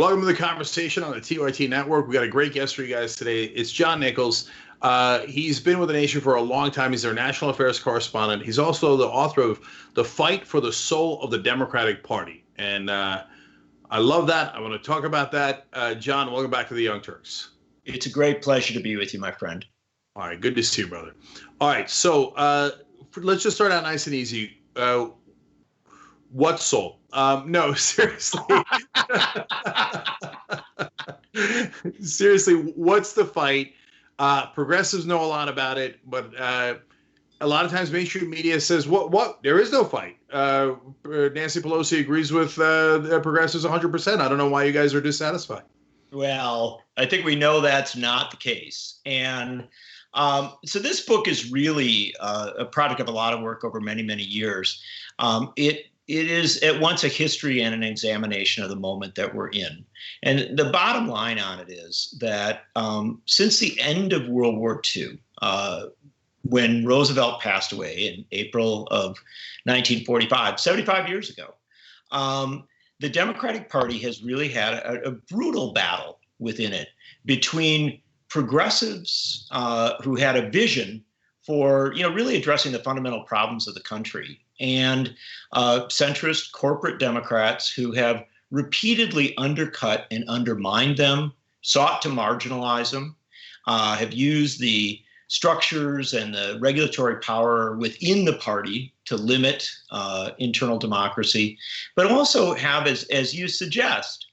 Welcome to the conversation on the TYT Network. We got a great guest for you guys today. It's John Nichols. He's been with the nation for a long time. He's our national affairs correspondent. He's also the author of The Fight for the Soul of the Democratic Party. And I love that. I want to talk about that. John, welcome back to the Young Turks. It's a great pleasure to be with you, my friend. All right. Good to see you, brother. All right. So let's just start out nice and easy. What soul? No, seriously. Seriously, what's the fight? Progressives know a lot about it, but a lot of times mainstream media says, what? There is no fight. Nancy Pelosi agrees with the progressives 100%. I don't know why you guys are dissatisfied. Well, I think we know that's not the case. And so this book is really a product of a lot of work over many, many years. It is at once a history and an examination of the moment that we're in. And the bottom line on it is that since the end of World War II, when Roosevelt passed away in April of 1945, 75 years ago, the Democratic Party has really had a brutal battle within it between progressives who had a vision for, really addressing the fundamental problems of the country, and centrist corporate Democrats who have repeatedly undercut and undermined them, sought to marginalize them, have used the structures and the regulatory power within the party to limit internal democracy, but also have, as you suggest,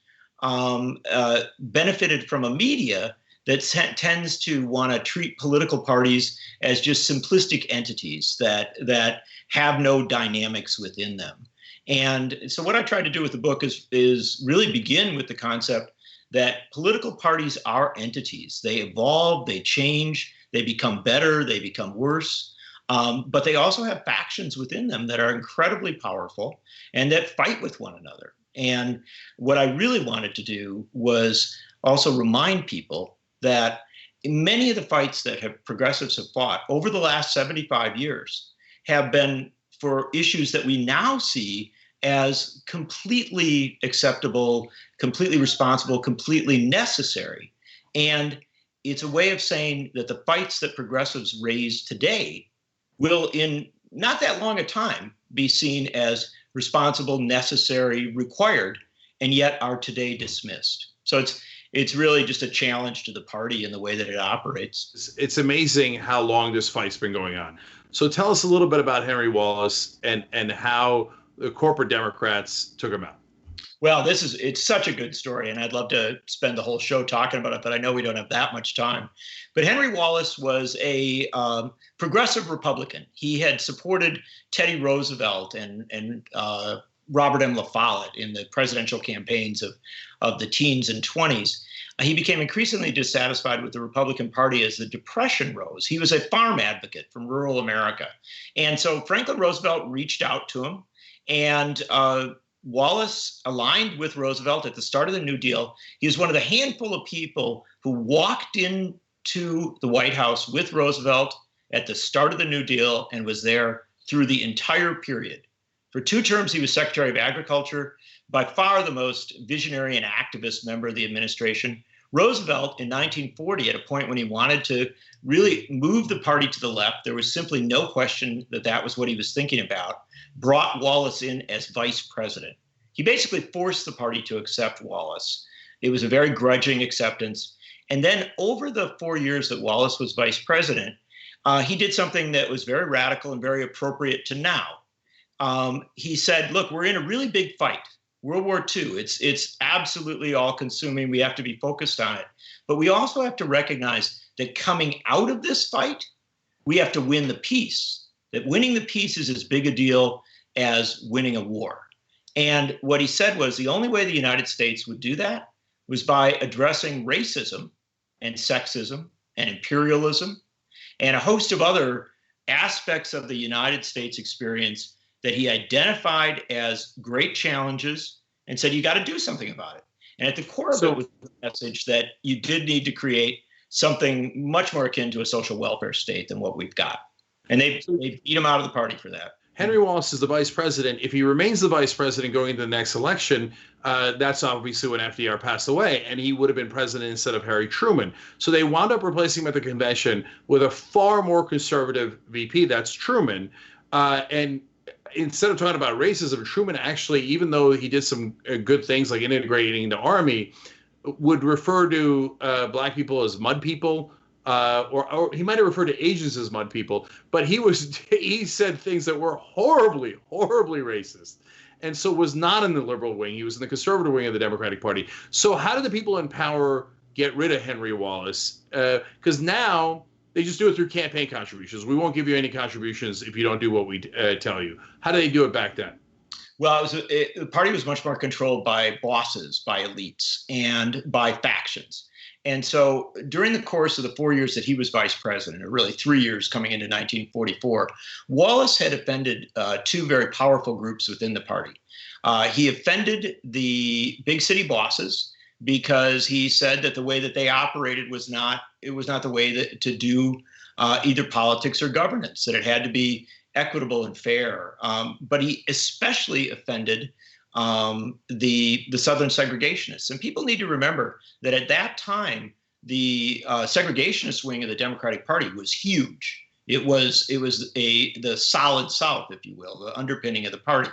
benefited from a media that tends to want to treat political parties as just simplistic entities that have no dynamics within them. And so what I tried to do with the book is really begin with the concept that political parties are entities. They evolve, they change, they become better, they become worse, but they also have factions within them that are incredibly powerful and that fight with one another. And what I really wanted to do was also remind people that many of the fights that progressives have fought over the last 75 years have been for issues that we now see as completely acceptable, completely responsible, completely necessary. And it's a way of saying that the fights that progressives raise today will, in not that long a time, be seen as responsible, necessary, required, and yet are today dismissed. So it's really just a challenge to the party in the way that it operates. It's amazing how long this fight's been going on. So tell us a little bit about Henry Wallace and how the corporate Democrats took him out. Well, it's such a good story, and I'd love to spend the whole show talking about it, but I know we don't have that much time. But Henry Wallace was a progressive Republican. He had supported Teddy Roosevelt and Robert M. La Follette in the presidential campaigns of the teens and 20s. He became increasingly dissatisfied with the Republican Party as the Depression rose. He was a farm advocate from rural America. And so Franklin Roosevelt reached out to him, and Wallace aligned with Roosevelt at the start of the New Deal. He was one of the handful of people who walked into the White House with Roosevelt at the start of the New Deal and was there through the entire period. For 2 terms, he was Secretary of Agriculture, by far the most visionary and activist member of the administration. Roosevelt in 1940, at a point when he wanted to really move the party to the left, there was simply no question that that was what he was thinking about, brought Wallace in as vice president. He basically forced the party to accept Wallace. It was a very grudging acceptance. And then over the 4 years that Wallace was vice president, he did something that was very radical and very appropriate to now. He said, look, we're in a really big fight. World War II, it's absolutely all-consuming. We have to be focused on it. But we also have to recognize that coming out of this fight, we have to win the peace, that winning the peace is as big a deal as winning a war. And what he said was the only way the United States would do that was by addressing racism and sexism and imperialism and a host of other aspects of the United States experience that he identified as great challenges and said, you got to do something about it. And at the core of it was the message that you did need to create something much more akin to a social welfare state than what we've got. And they beat him out of the party for that. Henry Wallace is the vice president. If he remains the vice president going into the next election, that's obviously when FDR passed away, and he would have been president instead of Harry Truman. So they wound up replacing him at the convention with a far more conservative VP. That's Truman. And instead of talking about racism, Truman actually, even though he did some good things like integrating the army, would refer to black people as mud people. Or he might have referred to Asians as mud people, but he said things that were horribly, horribly racist, and so was not in the liberal wing. He was in the conservative wing of the Democratic Party. So how did the people in power get rid of Henry Wallace? Because now they just do it through campaign contributions. We won't give you any contributions if you don't do what we tell you. How did they do it back then? Well, the party was much more controlled by bosses, by elites, and by factions. And so during the course of the 4 years that he was vice president, or really 3 years coming into 1944, Wallace had offended two very powerful groups within the party. He offended the big city bosses because he said that the way that they operated was not the way to do either politics or governance, that it had to be equitable and fair. But he especially offended the Southern segregationists. And people need to remember that at that time, the segregationist wing of the Democratic Party was huge. It was the solid South, if you will, the underpinning of the party.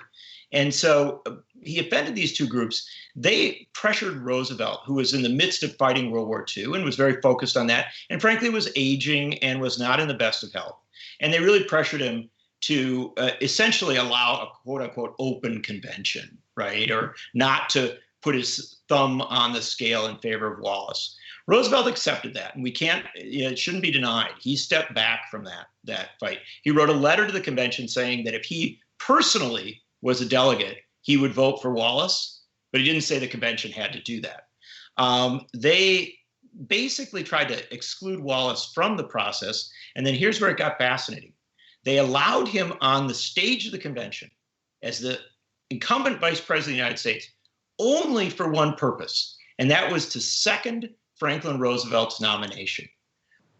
And so he offended these two groups. They pressured Roosevelt, who was in the midst of fighting World War II and was very focused on that, and frankly was aging and was not in the best of health. And they really pressured him to essentially allow a quote unquote open convention, right? Or not to put his thumb on the scale in favor of Wallace. Roosevelt accepted that, and it shouldn't be denied. He stepped back from that fight. He wrote a letter to the convention saying that if he personally was a delegate, he would vote for Wallace, but he didn't say the convention had to do that. They basically tried to exclude Wallace from the process, and then here's where it got fascinating. They allowed him on the stage of the convention as the incumbent vice president of the United States only for one purpose, and that was to second Franklin Roosevelt's nomination.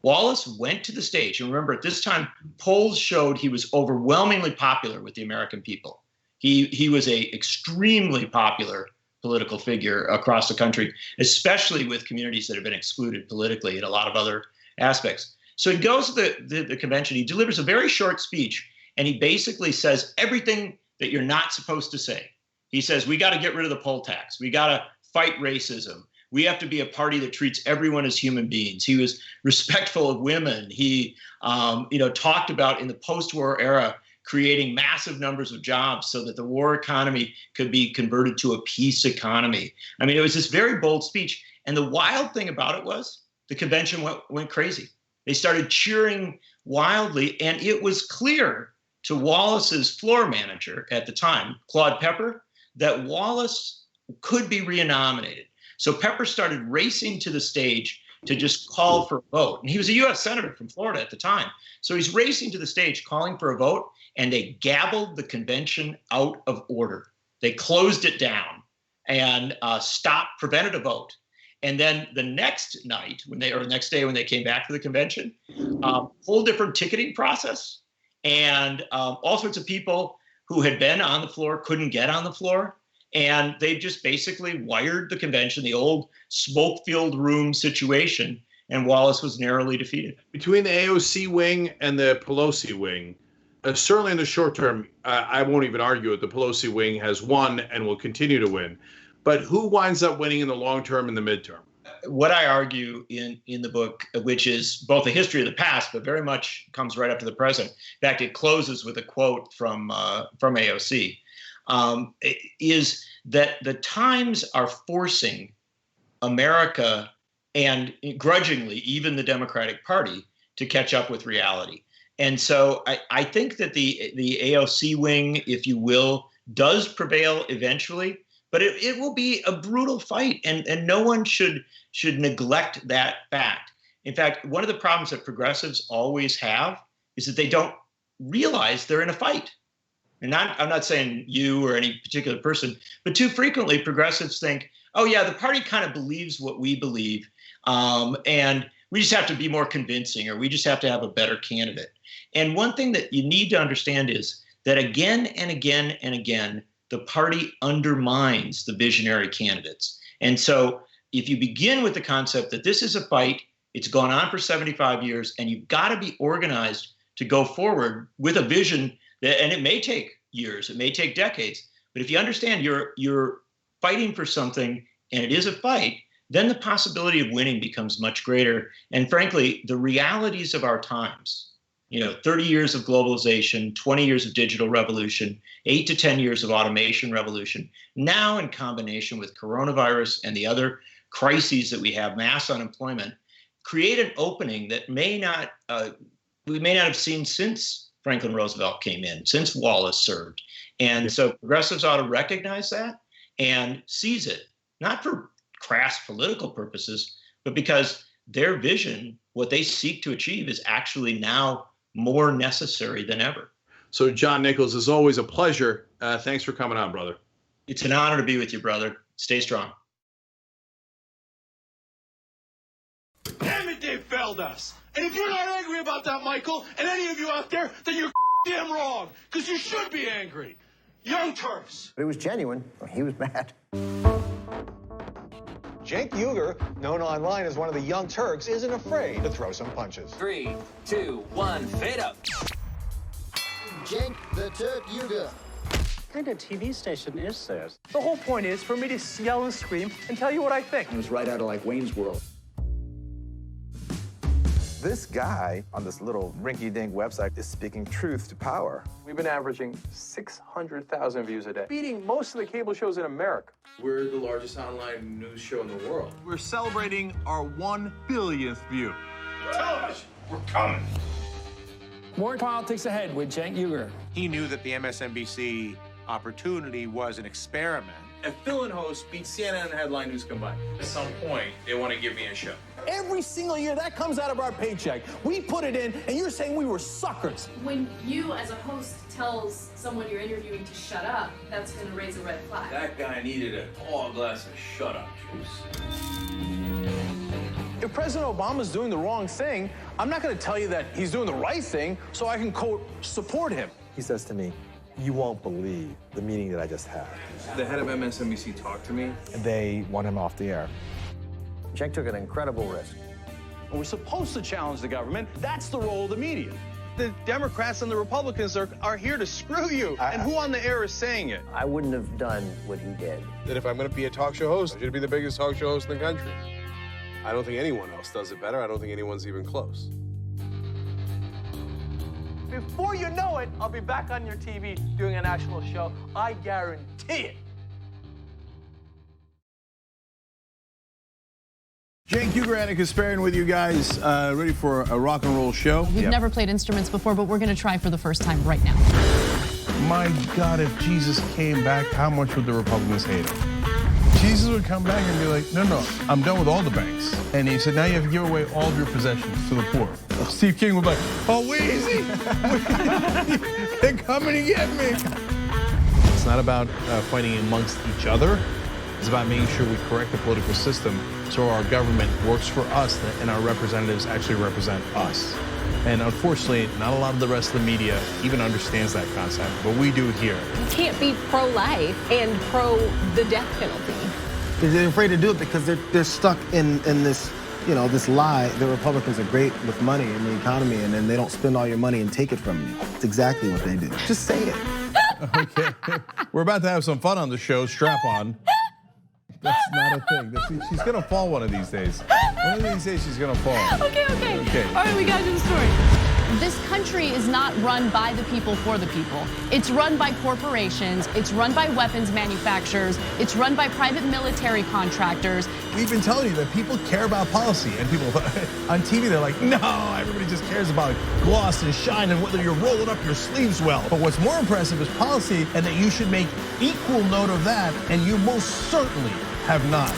Wallace went to the stage, and remember, at this time, polls showed he was overwhelmingly popular with the American people. He was an extremely popular political figure across the country, especially with communities that have been excluded politically and a lot of other aspects. So he goes to the convention, he delivers a very short speech, and he basically says everything that you're not supposed to say. He says, we got to get rid of the poll tax. We got to fight racism. We have to be a party that treats everyone as human beings. He was respectful of women. He talked about in the post-war era creating massive numbers of jobs so that the war economy could be converted to a peace economy. I mean, it was this very bold speech. And the wild thing about it was the convention went crazy. They started cheering wildly, and it was clear to Wallace's floor manager at the time, Claude Pepper, that Wallace could be renominated. So Pepper started racing to the stage to just call for a vote. And he was a U.S. Senator from Florida at the time. So he's racing to the stage, calling for a vote, and they gabbled the convention out of order. They closed it down and prevented a vote. And then the next night, next day when they came back to the convention, whole different ticketing process, and all sorts of people who had been on the floor couldn't get on the floor. And they just basically wired the convention, the old smoke-filled room situation, and Wallace was narrowly defeated. Between the AOC wing and the Pelosi wing, certainly in the short term, I won't even argue it, the Pelosi wing has won and will continue to win. But who winds up winning in the long term and the midterm? What I argue in the book, which is both a history of the past, but very much comes right up to the present. In fact, it closes with a quote from AOC, is that the times are forcing America and grudgingly even the Democratic Party to catch up with reality. And so I think that the AOC wing, if you will, does prevail eventually. But it will be a brutal fight, and no one should neglect that fact. In fact, one of the problems that progressives always have is that they don't realize they're in a fight. And I'm not saying you or any particular person, but too frequently progressives think, oh yeah, the party kind of believes what we believe, and we just have to be more convincing, or we just have to have a better candidate. And one thing that you need to understand is that again and again and again, the party undermines the visionary candidates. And so if you begin with the concept that this is a fight, it's gone on for 75 years, and you've got to be organized to go forward with a vision that, and it may take years, it may take decades, but if you understand you're fighting for something and it is a fight, then the possibility of winning becomes much greater. And frankly, the realities of our times, 30 years of globalization, 20 years of digital revolution, 8 to 10 years of automation revolution, now in combination with coronavirus and the other crises that we have, mass unemployment, create an opening that we may not have seen since Franklin Roosevelt came in, since Wallace served. And so progressives ought to recognize that and seize it, not for crass political purposes, but because their vision, what they seek to achieve, is actually now more necessary than ever. So, John Nichols, it's always a pleasure. Thanks for coming on, brother. It's an honor to be with you, brother. Stay strong. Damn it, they failed us. And if you're not angry about that, Michael, and any of you out there, then you're damn wrong, because you should be angry. Young Turks. But it was genuine. He was mad. Cenk Uygur, known online as one of the Young Turks, isn't afraid to throw some punches. 3, 2, 1, fade up. Cenk the Turk Uygur. What kind of TV station is this? The whole point is for me to yell and scream and tell you what I think. It was right out of like Wayne's World. This guy on this little rinky-dink website is speaking truth to power. We've been averaging 600,000 views a day, beating most of the cable shows in America. We're the largest online news show in the world. We're celebrating our 1 billionth view. Television, we're coming. More politics ahead with Cenk Uygur. He knew that the MSNBC opportunity was an experiment. If fill-in host beats CNN and headline news combined, at some point, they want to give me a show. Every single year, that comes out of our paycheck. We put it in, and you're saying we were suckers. When you, as a host, tells someone you're interviewing to shut up, that's going to raise a red flag. That guy needed a tall glass of shut-up juice. If President Obama's doing the wrong thing, I'm not going to tell you that he's doing the right thing so I can, quote, support him. He says to me, "You won't believe the meeting that I just had." The head of MSNBC talked to me. They want him off the air. Cenk took an incredible risk. We're supposed to challenge the government. That's the role of the media. The Democrats and the Republicans are here to screw you. And who on the air is saying it? I wouldn't have done what he did. That if I'm going to be a talk show host, I should be the biggest talk show host in the country. I don't think anyone else does it better. I don't think anyone's even close. Before you know it, I'll be back on your TV doing a national show. I guarantee it. Cenk Uygur Kasparian with you guys, ready for a rock and roll show. We've never played instruments before, but we're going to try for the first time right now. My God, if Jesus came back, how much would the Republicans hate him? Jesus would come back and be like, no, I'm done with all the banks. And he said, now you have to give away all of your possessions to the poor. Steve King would be like, oh, Weezy, they're coming to get me. It's not about fighting amongst each other. It's about making sure we correct the political system so our government works for us and our representatives actually represent us. And unfortunately, not a lot of the rest of the media even understands that concept, but we do here. You can't be pro-life and pro the death penalty. They're afraid to do it because they're stuck in this, this lie. The Republicans are great with money and the economy, and then they don't spend all your money and take it from you. It's exactly what they do. Just say it. Okay, we're about to have some fun on the show. Strap on. That's not a thing. She's gonna fall one of these days. One of these days she's gonna fall. Okay. All right, we got to do the story. This country is not run by the people for the people. It's run by corporations. It's run by weapons manufacturers. It's run by private military contractors. We've been telling you that people care about policy, and people on TV, they're like, no, everybody just cares about gloss and shine and whether you're rolling up your sleeves well. But what's more impressive is policy, and that you should make equal note of that, and you most certainly have not.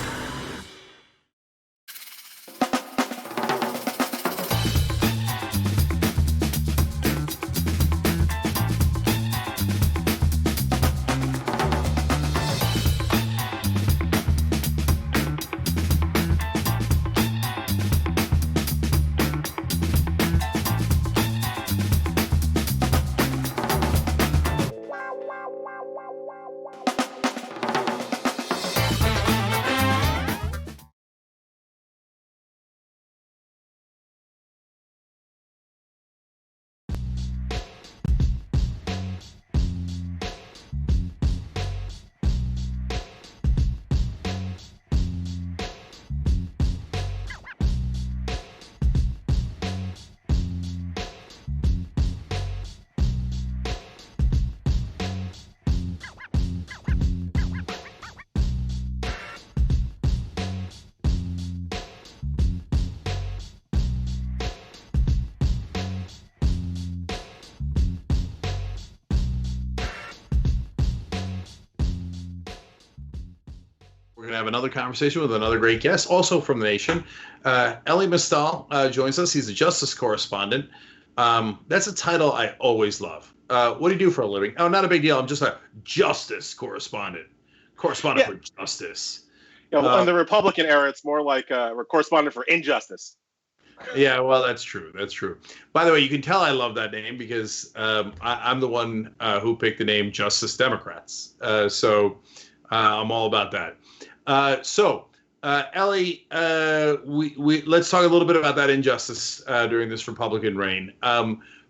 going to have another conversation with another great guest, also from the nation. Elie Mystal joins us. He's a justice correspondent. That's a title I always love. What do you do for a living? Oh, not a big deal. I'm just a justice correspondent for justice. Yeah, well, in the Republican era, it's more like we're correspondent for injustice. Yeah, well, that's true. That's true. By the way, you can tell I love that name because I'm the one who picked the name Justice Democrats. So I'm all about that. Elie, we let's talk a little bit about that injustice during this Republican reign.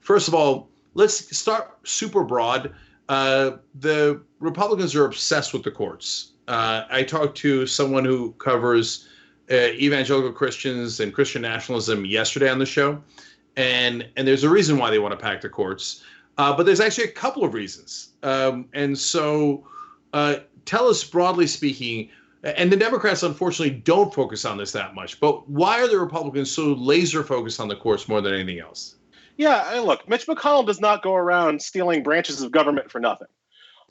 First of all, let's start super broad. The Republicans are obsessed with the courts. I talked to someone who covers evangelical Christians and Christian nationalism yesterday on the show, and there's a reason why they want to pack the courts, but there's actually a couple of reasons. So tell us, broadly speaking, and the Democrats unfortunately don't focus on this that much, but why are the Republicans so laser focused on the courts more than anything else? Yeah, and look, Mitch McConnell does not go around stealing branches of government for nothing.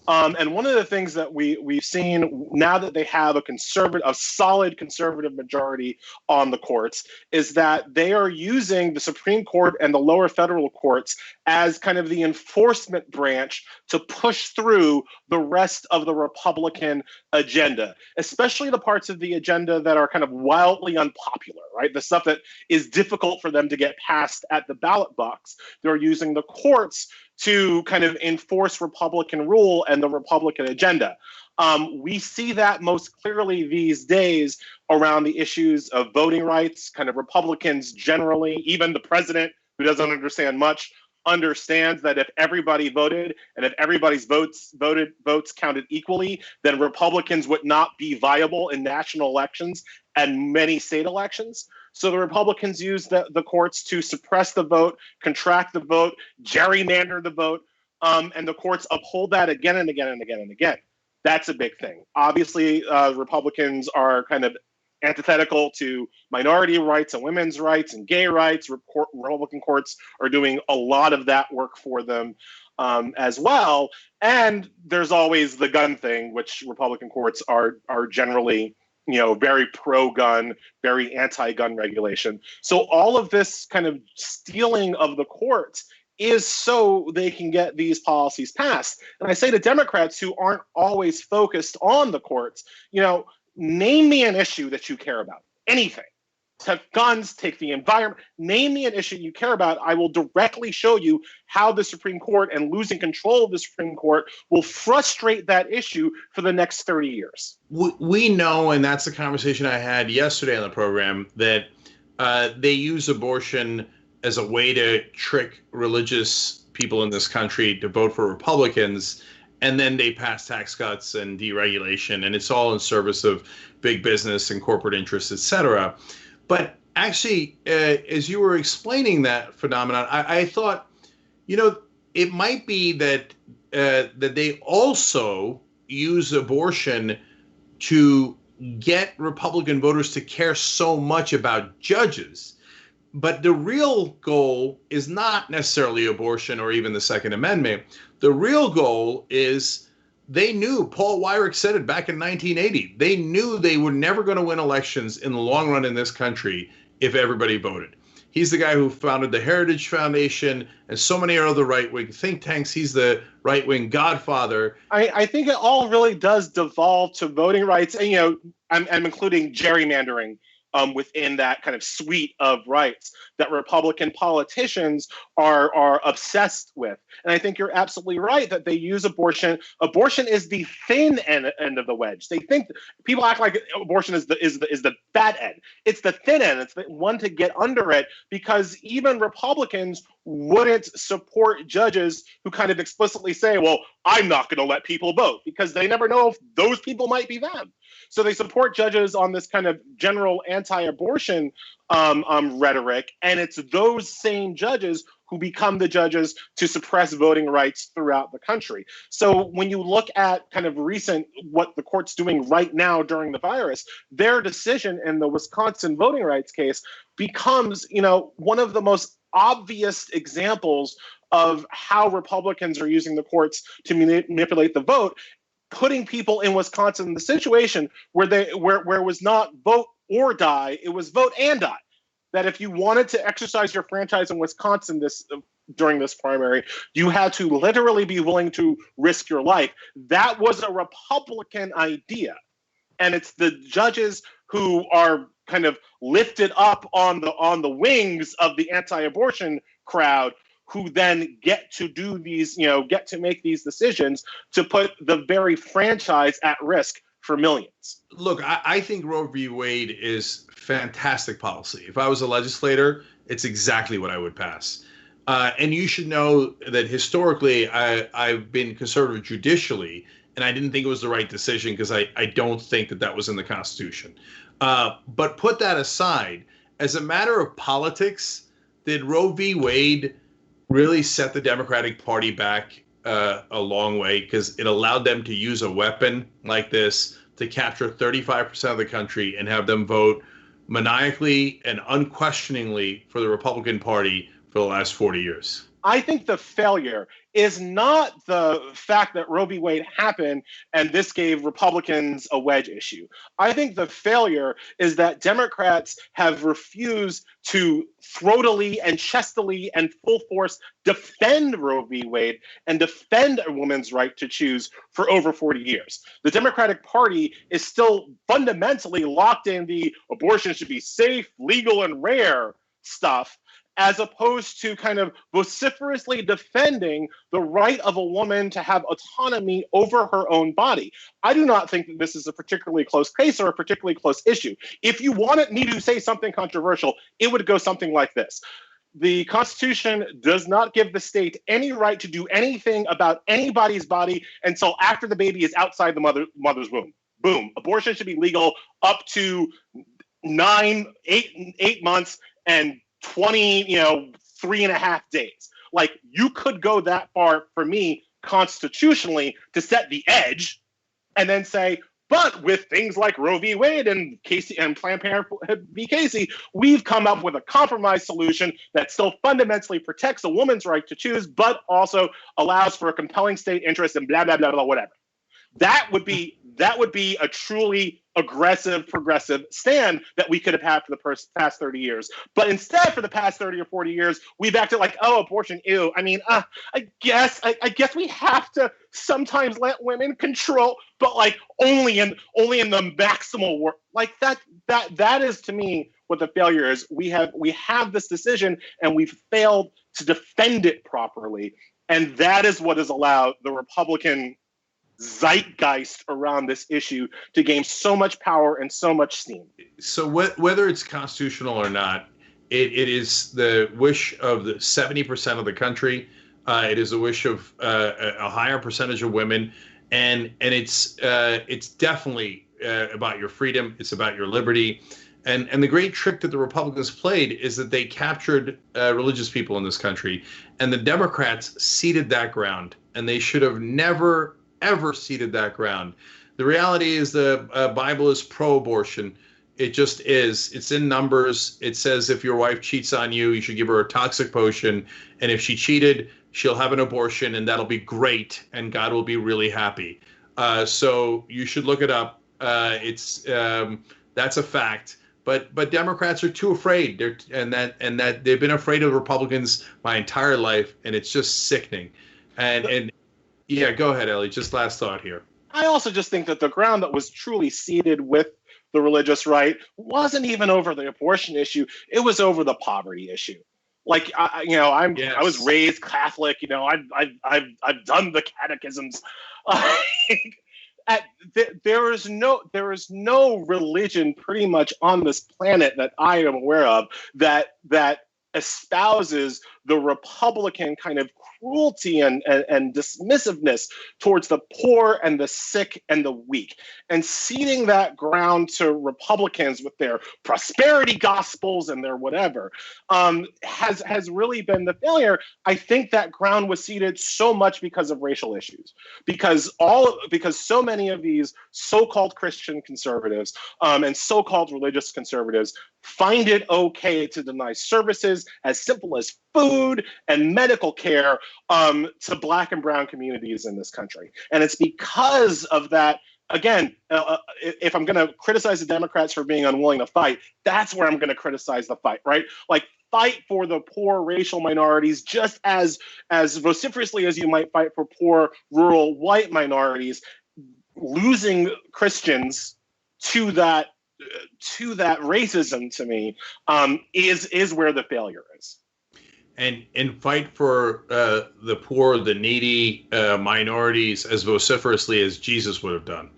And one of the things that we've seen now that they have a solid conservative majority on the courts is that they are using the Supreme Court and the lower federal courts as kind of the enforcement branch to push through the rest of the Republican agenda, especially the parts of the agenda that are kind of wildly unpopular, right? The stuff that is difficult for them to get passed at the ballot box. They're using the courts to kind of enforce Republican rule and the Republican agenda. We see that most clearly these days around the issues of voting rights. Kind of Republicans generally, even the president, who doesn't understand much, understands that if everybody voted and if everybody's votes counted equally, then Republicans would not be viable in national elections and many state elections. So the Republicans use the courts to suppress the vote, contract the vote, gerrymander the vote, and the courts uphold that again and again and again and again. That's a big thing. Obviously, Republicans are kind of antithetical to minority rights and women's rights and gay rights. Republican courts are doing a lot of that work for them as well. And there's always the gun thing, which Republican courts are generally, very pro-gun, very anti-gun regulation. So all of this kind of stealing of the courts is so they can get these policies passed. And I say to Democrats who aren't always focused on the courts, name me an issue that you care about. Anything. Take guns, take the environment, name me an issue you care about. I will directly show you how the Supreme Court and losing control of the Supreme Court will frustrate that issue for the next 30 years. We know, and that's the conversation I had yesterday on the program, that they use abortion as a way to trick religious people in this country to vote for Republicans. And then they pass tax cuts and deregulation, and it's all in service of big business and corporate interests, et cetera. But actually, as you were explaining that phenomenon, I thought, it might be that that they also use abortion to get Republican voters to care so much about judges. But the real goal is not necessarily abortion or even the Second Amendment. The real goal is they knew, Paul Weyrich said it back in 1980, they knew they were never going to win elections in the long run in this country if everybody voted. He's the guy who founded the Heritage Foundation and so many other right-wing think tanks. He's the right-wing godfather. I think it all really does devolve to voting rights. And, I'm including gerrymandering within that kind of suite of rights that Republican politicians are obsessed with. And I think you're absolutely right that they use abortion. Abortion is the thin end of the wedge. They think people act like abortion is the fat end. It's the thin end. It's the one to get under it, because even Republicans wouldn't support judges who kind of explicitly say, well, I'm not going to let people vote, because they never know if those people might be them. So they support judges on this kind of general anti-abortion rhetoric, and it's those same judges who become the judges to suppress voting rights throughout the country. So when you look at kind of what the court's doing right now during the virus, their decision in the Wisconsin voting rights case becomes, one of the most obvious examples of how Republicans are using the courts to manipulate the vote. putting people in Wisconsin in the situation where it was not vote or die, it was vote and die. That if you wanted to exercise your franchise in Wisconsin during this primary, you had to literally be willing to risk your life. That was a Republican idea. And it's the judges who are kind of lifted up on the wings of the anti-abortion crowd who then get to do these, get to make these decisions to put the very franchise at risk for millions. Look, I think Roe v. Wade is fantastic policy. If I was a legislator, it's exactly what I would pass. And you should know that historically, I've been conservative judicially, and I didn't think it was the right decision because I don't think that was in the Constitution. But put that aside, as a matter of politics, did Roe v. Wade really set the Democratic Party back a long way? Because it allowed them to use a weapon like this to capture 35% of the country and have them vote maniacally and unquestioningly for the Republican Party for the last 40 years. I think the failure is not the fact that Roe v. Wade happened and this gave Republicans a wedge issue. I think the failure is that Democrats have refused to throatily and chestily and full force defend Roe v. Wade and defend a woman's right to choose for over 40 years. The Democratic Party is still fundamentally locked in the abortion should be safe, legal, and rare stuff, as opposed to kind of vociferously defending the right of a woman to have autonomy over her own body. I do not think that this is a particularly close case or a particularly close issue. If you wanted me to say something controversial, it would go something like this. The Constitution does not give the state any right to do anything about anybody's body until after the baby is outside the mother's womb. Boom. Abortion should be legal up to 8 months and 3.5 days. Like, you could go that far for me constitutionally to set the edge and then say, but with things like Roe v. Wade and Casey and Planned Parenthood v. Casey, we've come up with a compromise solution that still fundamentally protects a woman's right to choose, but also allows for a compelling state interest and blah, blah, blah, blah, whatever. That would be a truly aggressive, progressive stand that we could have had for the past 30 years. But instead, for the past 30 or 40 years, we've acted like, oh, abortion, ew. I mean, I guess we have to sometimes let women control, but like only in the maximal work. Like that is, to me, what the failure is. We have this decision and we've failed to defend it properly. And that is what has allowed the Republican zeitgeist around this issue to gain so much power and so much steam. So whether it's constitutional or not, it is the wish of the 70% of the country. It is a wish of a higher percentage of women, and it's definitely about your freedom. It's about your liberty. And the great trick that the Republicans played is that they captured religious people in this country, and the Democrats ceded that ground, and they should have never ever ceded that ground. The reality is the Bible is pro-abortion. It just is. It's in Numbers. It says if your wife cheats on you, you should give her a toxic potion. And if she cheated, she'll have an abortion, and that'll be great, and God will be really happy. So you should look it up. That's a fact. But Democrats are too afraid. That they've been afraid of Republicans my entire life, and it's just sickening. And yeah, go ahead, Ellie. Just last thought here. I also just think that the ground that was truly ceded with the religious right wasn't even over the abortion issue. It was over the poverty issue. Like, I was raised Catholic. I've done the catechisms. There is no religion pretty much on this planet that I am aware of that espouses the Republican kind of cruelty and dismissiveness towards the poor and the sick and the weak, and ceding that ground to Republicans with their prosperity gospels and their whatever has really been the failure. I think that ground was ceded so much because of racial issues, because so many of these so-called Christian conservatives and so-called religious conservatives find it okay to deny services as simple as food and medical care to Black and brown communities in this country. And it's because of that. Again, if I'm going to criticize the Democrats for being unwilling to fight, that's where I'm going to criticize the fight, right? Like, fight for the poor racial minorities just as vociferously as you might fight for poor rural white minorities. Losing Christians to that racism, to me, is where the failure is. And fight for the poor, the needy, minorities as vociferously as Jesus would have done.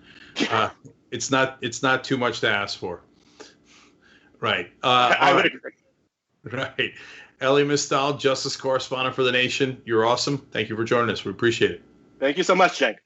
It's not too much to ask for. Right. I would agree. Right. Ellie Mistal, Justice Correspondent for The Nation. You're awesome. Thank you for joining us. We appreciate it. Thank you so much, Cenk.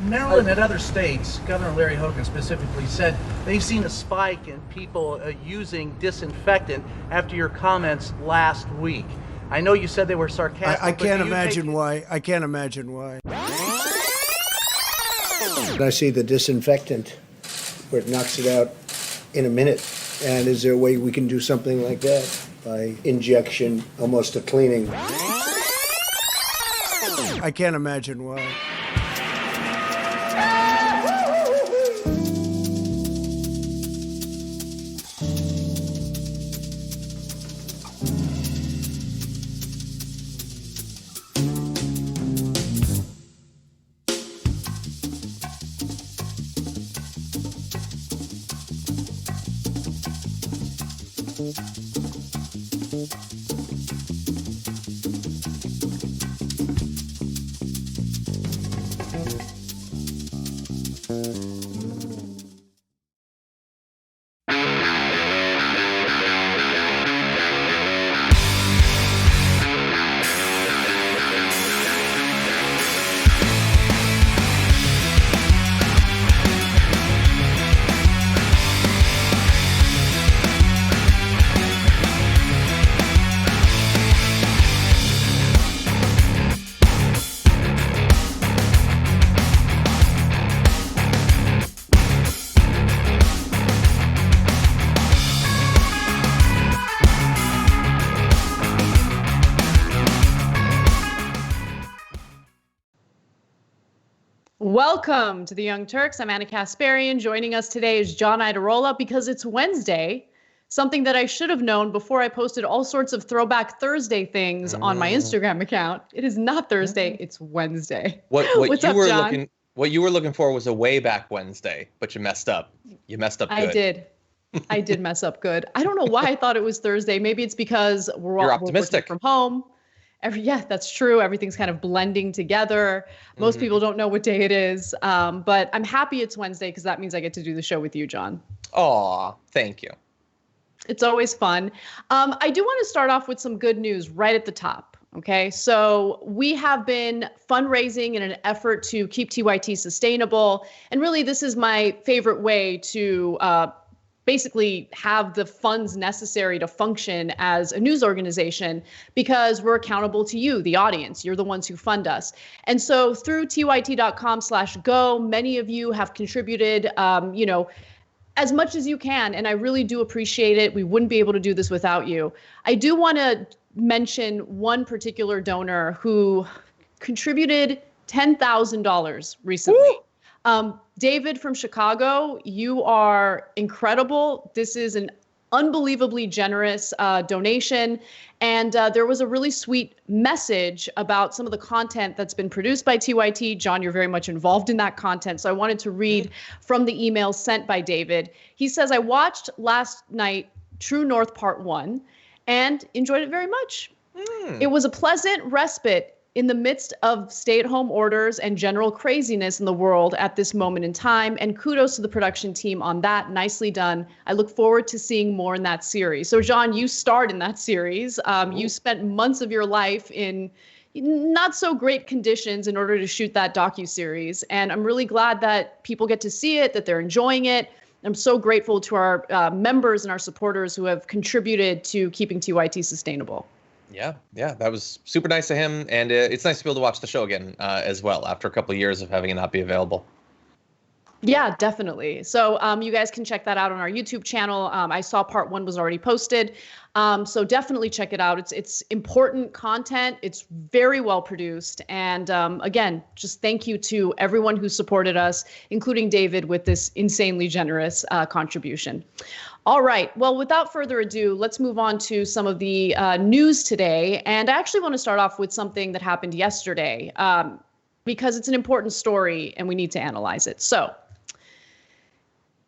Maryland and other states, Governor Larry Hogan specifically said they've seen a spike in people using disinfectant after your comments last week. I know you said they were sarcastic. I can't imagine why. I can't imagine why. I see the disinfectant where it knocks it out in a minute. And is there a way we can do something like that by injection, almost a cleaning? I can't imagine why. Welcome to the Young Turks. I'm Anna Kasparian. Joining us today is John Idarola because it's Wednesday, something that I should have known before I posted all sorts of Throwback Thursday things on my Instagram account. It is not Thursday, it's Wednesday. What's up, John? What you were looking for was a way back Wednesday, but you messed up. You messed up good. I did mess up good. I don't know why I thought it was Thursday. Maybe it's because we're optimistic from home. Yeah, that's true. Everything's kind of blending together. Most people don't know what day it is. But I'm happy it's Wednesday because that means I get to do the show with you, John. Aw, thank you. It's always fun. I do want to start off with some good news right at the top. Okay, so we have been fundraising in an effort to keep TYT sustainable. And really, this is my favorite way to basically have the funds necessary to function as a news organization because we're accountable to you, the audience. You're the ones who fund us. And so through tyt.com/go, many of you have contributed, as much as you can. And I really do appreciate it. We wouldn't be able to do this without you. I do want to mention one particular donor who contributed $10,000 recently. David from Chicago, you are incredible. This is an unbelievably generous donation. And there was a really sweet message about some of the content that's been produced by TYT. John, you're very much involved in that content. So I wanted to read from the email sent by David. He says, I watched last night True North Part 1 and enjoyed it very much. It was a pleasant respite in the midst of stay-at-home orders and general craziness in the world at this moment in time. And kudos to the production team on that. Nicely done. I look forward to seeing more in that series. So, John, you starred in that series. You spent months of your life in not so great conditions in order to shoot that docuseries. And I'm really glad that people get to see it, that they're enjoying it. I'm so grateful to our members and our supporters who have contributed to keeping TYT sustainable. Yeah, that was super nice of him, and it's nice to be able to watch the show again as well after a couple of years of having it not be available. Yeah, definitely. So you guys can check that out on our YouTube channel. I saw Part 1 was already posted, so definitely check it out. It's important content. It's very well produced, and again, just thank you to everyone who supported us, including David, with this insanely generous contribution. All right. Well, without further ado, let's move on to some of the news today. And I actually want to start off with something that happened yesterday because it's an important story and we need to analyze it. So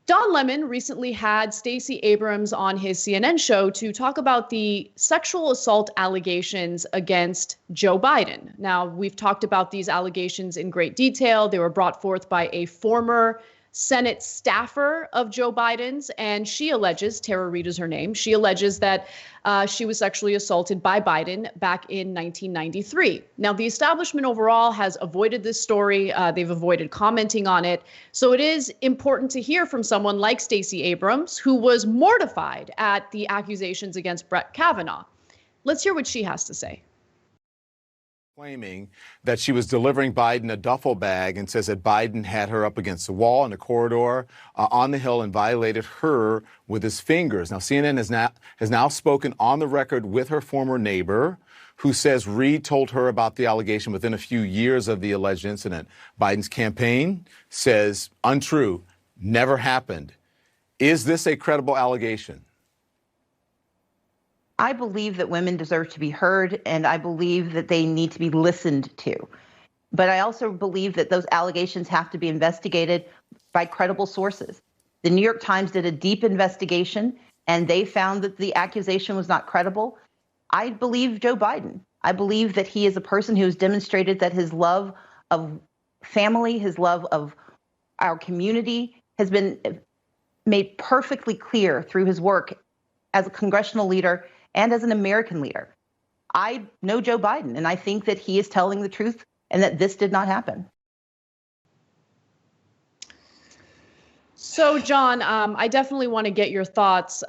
Don Lemon recently had Stacey Abrams on his CNN show to talk about the sexual assault allegations against Joe Biden. Now, we've talked about these allegations in great detail. They were brought forth by a former Senate staffer of Joe Biden's, and she alleges, Tara Reid is her name, she alleges that she was sexually assaulted by Biden back in 1993. Now, the establishment overall has avoided this story. They've avoided commenting on it. So it is important to hear from someone like Stacey Abrams, who was mortified at the accusations against Brett Kavanaugh. Let's hear what she has to say. Claiming that she was delivering Biden a duffel bag and says that Biden had her up against the wall in a corridor on the Hill and violated her with his fingers. Now, CNN has now spoken on the record with her former neighbor, who says Reid told her about the allegation within a few years of the alleged incident. Biden's campaign says untrue, never happened. Is this a credible allegation? I believe that women deserve to be heard, and I believe that they need to be listened to. But I also believe that those allegations have to be investigated by credible sources. The New York Times did a deep investigation, and they found that the accusation was not credible. I believe Joe Biden. I believe that he is a person who has demonstrated that his love of family, his love of our community has been made perfectly clear through his work as a congressional leader and as an American leader. I know Joe Biden, and I think that he is telling the truth and that this did not happen. So, John, I definitely want to get your thoughts.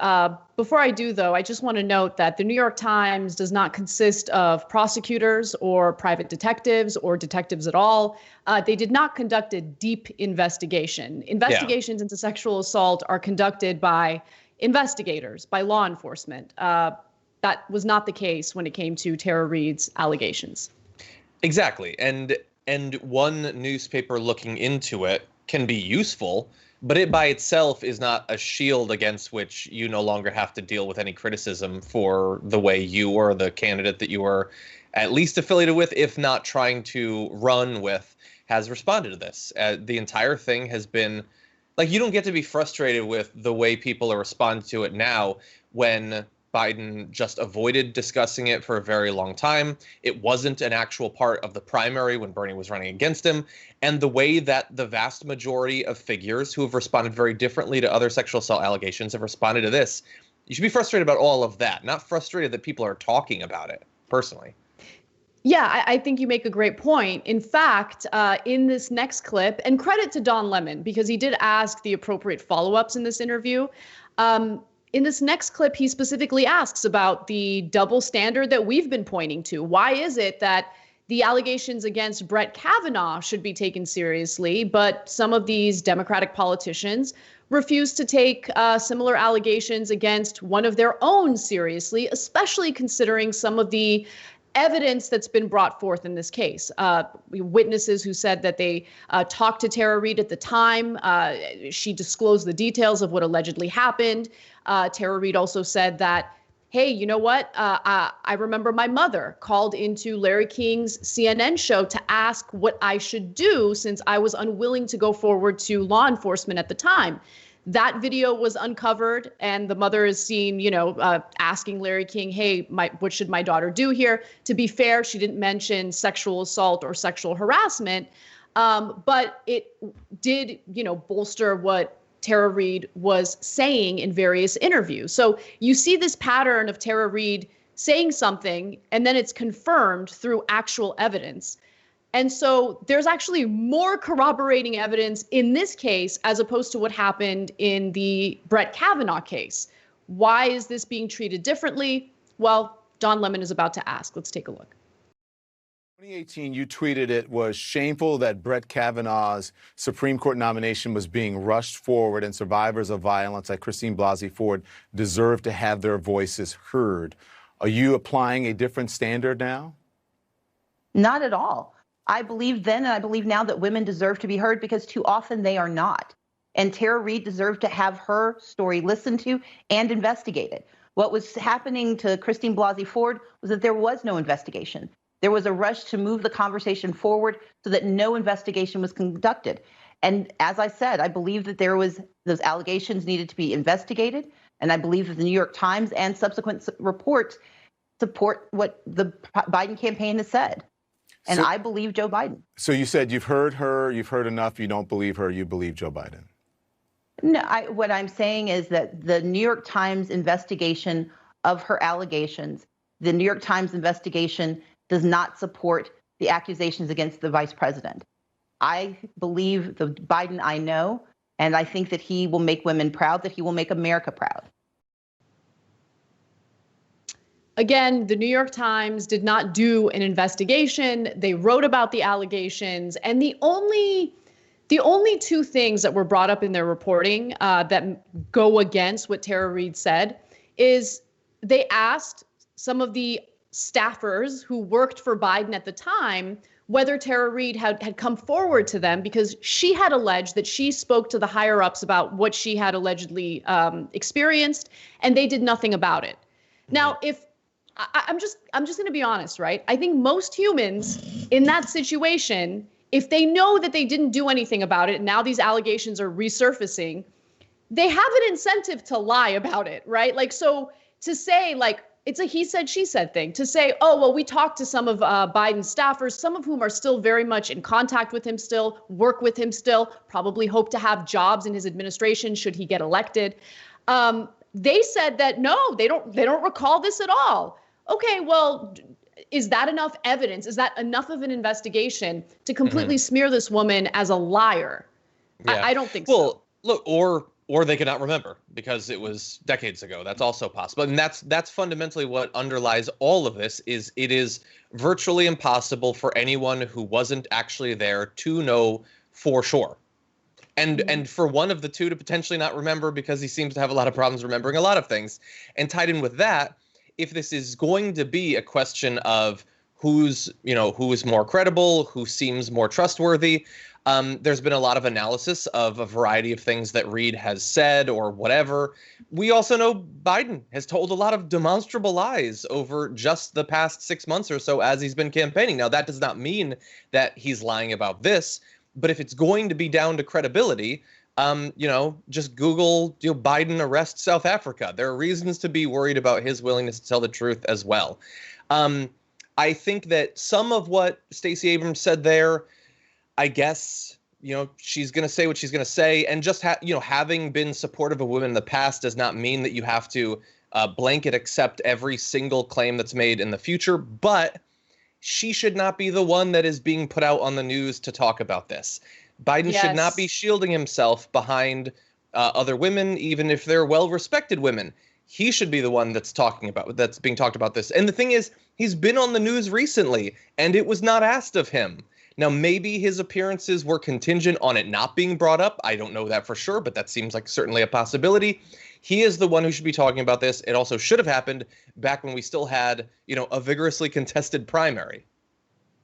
Before I do, though, I just want to note that the New York Times does not consist of prosecutors or private detectives or detectives at all. They did not conduct a deep investigation. Investigations into sexual assault are conducted by investigators, by law enforcement. That was not the case when it came to Tara Reid's allegations. Exactly. And and one newspaper looking into it can be useful, but it by itself is not a shield against which you no longer have to deal with any criticism for the way you or the candidate that you are at least affiliated with, if not trying to run with, has responded to this. The entire thing has been, like, you don't get to be frustrated with the way people are responding to it now when Biden just avoided discussing it for a very long time. It wasn't an actual part of the primary when Bernie was running against him. And the way that the vast majority of figures who have responded very differently to other sexual assault allegations have responded to this, you should be frustrated about all of that, not frustrated that people are talking about it, personally. Yeah, I think you make a great point. In fact, in this next clip, and credit to Don Lemon, because he did ask the appropriate follow-ups in this interview. In this next clip, he specifically asks about the double standard that we've been pointing to. Why is it that the allegations against Brett Kavanaugh should be taken seriously, but some of these Democratic politicians refuse to take similar allegations against one of their own seriously, especially considering some of the evidence that's been brought forth in this case. Witnesses who said that they talked to Tara Reade at the time. She disclosed the details of what allegedly happened. Tara Reade also said that, hey, you know what? I remember my mother called into Larry King's CNN show to ask what I should do since I was unwilling to go forward to law enforcement at the time. That video was uncovered, and the mother is seen, asking Larry King, hey, what should my daughter do here? To be fair, she didn't mention sexual assault or sexual harassment, but it did, bolster what Tara Reade was saying in various interviews. So you see this pattern of Tara Reade saying something, and then it's confirmed through actual evidence. And so there's actually more corroborating evidence in this case as opposed to what happened in the Brett Kavanaugh case. Why is this being treated differently? Well, Don Lemon is about to ask. Let's take a look. 2018, you tweeted it was shameful that Brett Kavanaugh's Supreme Court nomination was being rushed forward and survivors of violence like Christine Blasey Ford deserve to have their voices heard. Are you applying a different standard now? Not at all. I believe then and I believe now that women deserve to be heard because too often they are not. And Tara Reade deserved to have her story listened to and investigated. What was happening to Christine Blasey Ford was that there was no investigation. There was a rush to move the conversation forward so that no investigation was conducted. And as I said, I believe that those allegations needed to be investigated. And I believe that the New York Times and subsequent reports support what the Biden campaign has said. And I believe Joe Biden. So you said you've heard her, you've heard enough, you don't believe her, you believe Joe Biden. No, what I'm saying is that the New York Times investigation of her allegations, the New York Times investigation does not support the accusations against the vice president. I believe the Biden I know, and I think that he will make women proud, that he will make America proud. Again, the New York Times did not do an investigation. They wrote about the allegations, and the only two things that were brought up in their reporting that go against what Tara Reade said is they asked some of the staffers who worked for Biden at the time whether Tara Reade had come forward to them because she had alleged that she spoke to the higher ups about what she had allegedly experienced, and they did nothing about it. Now, if I'm just going to be honest, right? I think most humans in that situation, if they know that they didn't do anything about it, and now these allegations are resurfacing, they have an incentive to lie about it, right? Like, so to say, like, it's a he said, she said thing. To say, oh, well, we talked to some of Biden's staffers, some of whom are still very much in contact with him still, work with him still, probably hope to have jobs in his administration should he get elected. They said that, no, they don't recall this at all. Okay, well, is that enough evidence? Is that enough of an investigation to completely smear this woman as a liar? Yeah. I don't think so. Well, look, or they cannot remember because it was decades ago. That's also possible. And that's fundamentally what underlies all of this is it is virtually impossible for anyone who wasn't actually there to know for sure. And for one of the two to potentially not remember because he seems to have a lot of problems remembering a lot of things. And tied in with that, if this is going to be a question of who is more credible, who seems more trustworthy. There's been a lot of analysis of a variety of things that Reid has said or whatever. We also know Biden has told a lot of demonstrable lies over just the past 6 months or so as he's been campaigning. Now, that does not mean that he's lying about this, but if it's going to be down to credibility, just Google Biden arrests South Africa. There are reasons to be worried about his willingness to tell the truth as well. I think that some of what Stacey Abrams said there, I guess, she's going to say what she's going to say. And just, having been supportive of women in the past does not mean that you have to blanket accept every single claim that's made in the future. But she should not be the one that is being put out on the news to talk about this. Biden should not be shielding himself behind other women, even if they're well-respected women. He should be the one that's being talked about this. And the thing is, he's been on the news recently, and it was not asked of him. Now, maybe his appearances were contingent on it not being brought up. I don't know that for sure, but that seems like certainly a possibility. He is the one who should be talking about this. It also should have happened back when we still had, a vigorously contested primary.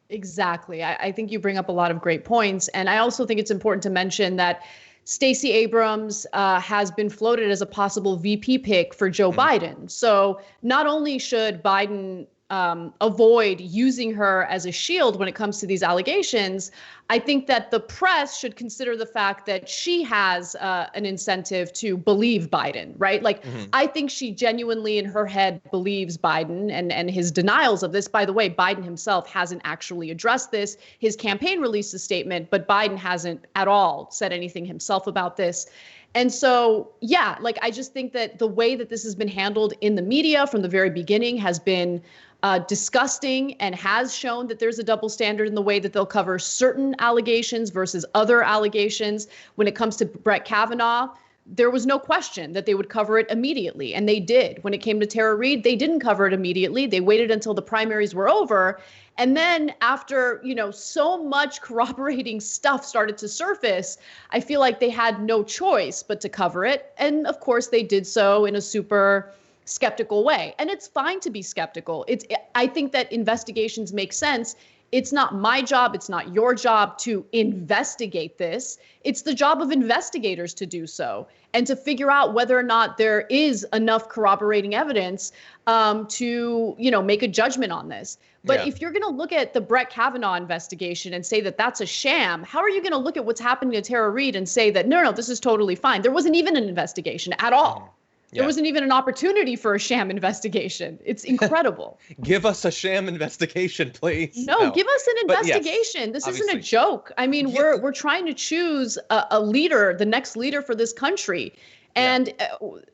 Exactly. I think you bring up a lot of great points. And I also think it's important to mention that Stacey Abrams has been floated as a possible VP pick for Joe Biden. So not only should Biden avoid using her as a shield when it comes to these allegations, I think that the press should consider the fact that she has an incentive to believe Biden, right? I think she genuinely in her head believes Biden and his denials of this. By the way, Biden himself hasn't actually addressed this. His campaign released a statement, but Biden hasn't at all said anything himself about this. And so, I just think that the way that this has been handled in the media from the very beginning has been disgusting and has shown that there's a double standard in the way that they'll cover certain allegations versus other allegations. When it comes to Brett Kavanaugh, there was no question that they would cover it immediately, and they did. When it came to Tara Reid, they didn't cover it immediately. They waited until the primaries were over. And then after, so much corroborating stuff started to surface, I feel like they had no choice but to cover it. And of course, they did so in a super skeptical way. And it's fine to be skeptical. I think that investigations make sense. It's not my job. It's not your job to investigate this. It's the job of investigators to do so and to figure out whether or not there is enough corroborating evidence to, make a judgment on this. But if you're going to look at the Brett Kavanaugh investigation and say that that's a sham, how are you going to look at what's happening to Tara Reid and say that, no, this is totally fine? There wasn't even an investigation at all. There wasn't even an opportunity for a sham investigation. It's incredible. Give us a sham investigation, please. No, give us an investigation. This isn't a joke. I mean, we're trying to choose a leader, the next leader for this country. And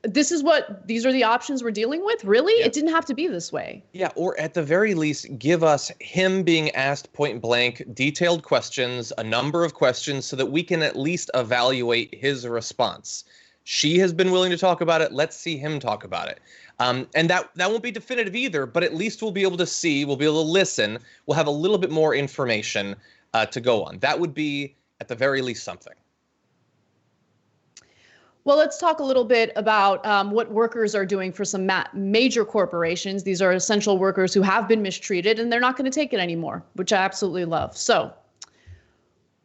these are the options we're dealing with? Really? It didn't have to be this way. Yeah, or at the very least, give us him being asked point blank, detailed questions, a number of questions, so that we can at least evaluate his response. She has been willing to talk about it. Let's see him talk about it. And that won't be definitive either, but at least we'll be able to see, we'll be able to listen. We'll have a little bit more information to go on. That would be, at the very least, something. Well, let's talk a little bit about what workers are doing for some major corporations. These are essential workers who have been mistreated, and they're not going to take it anymore, which I absolutely love. So,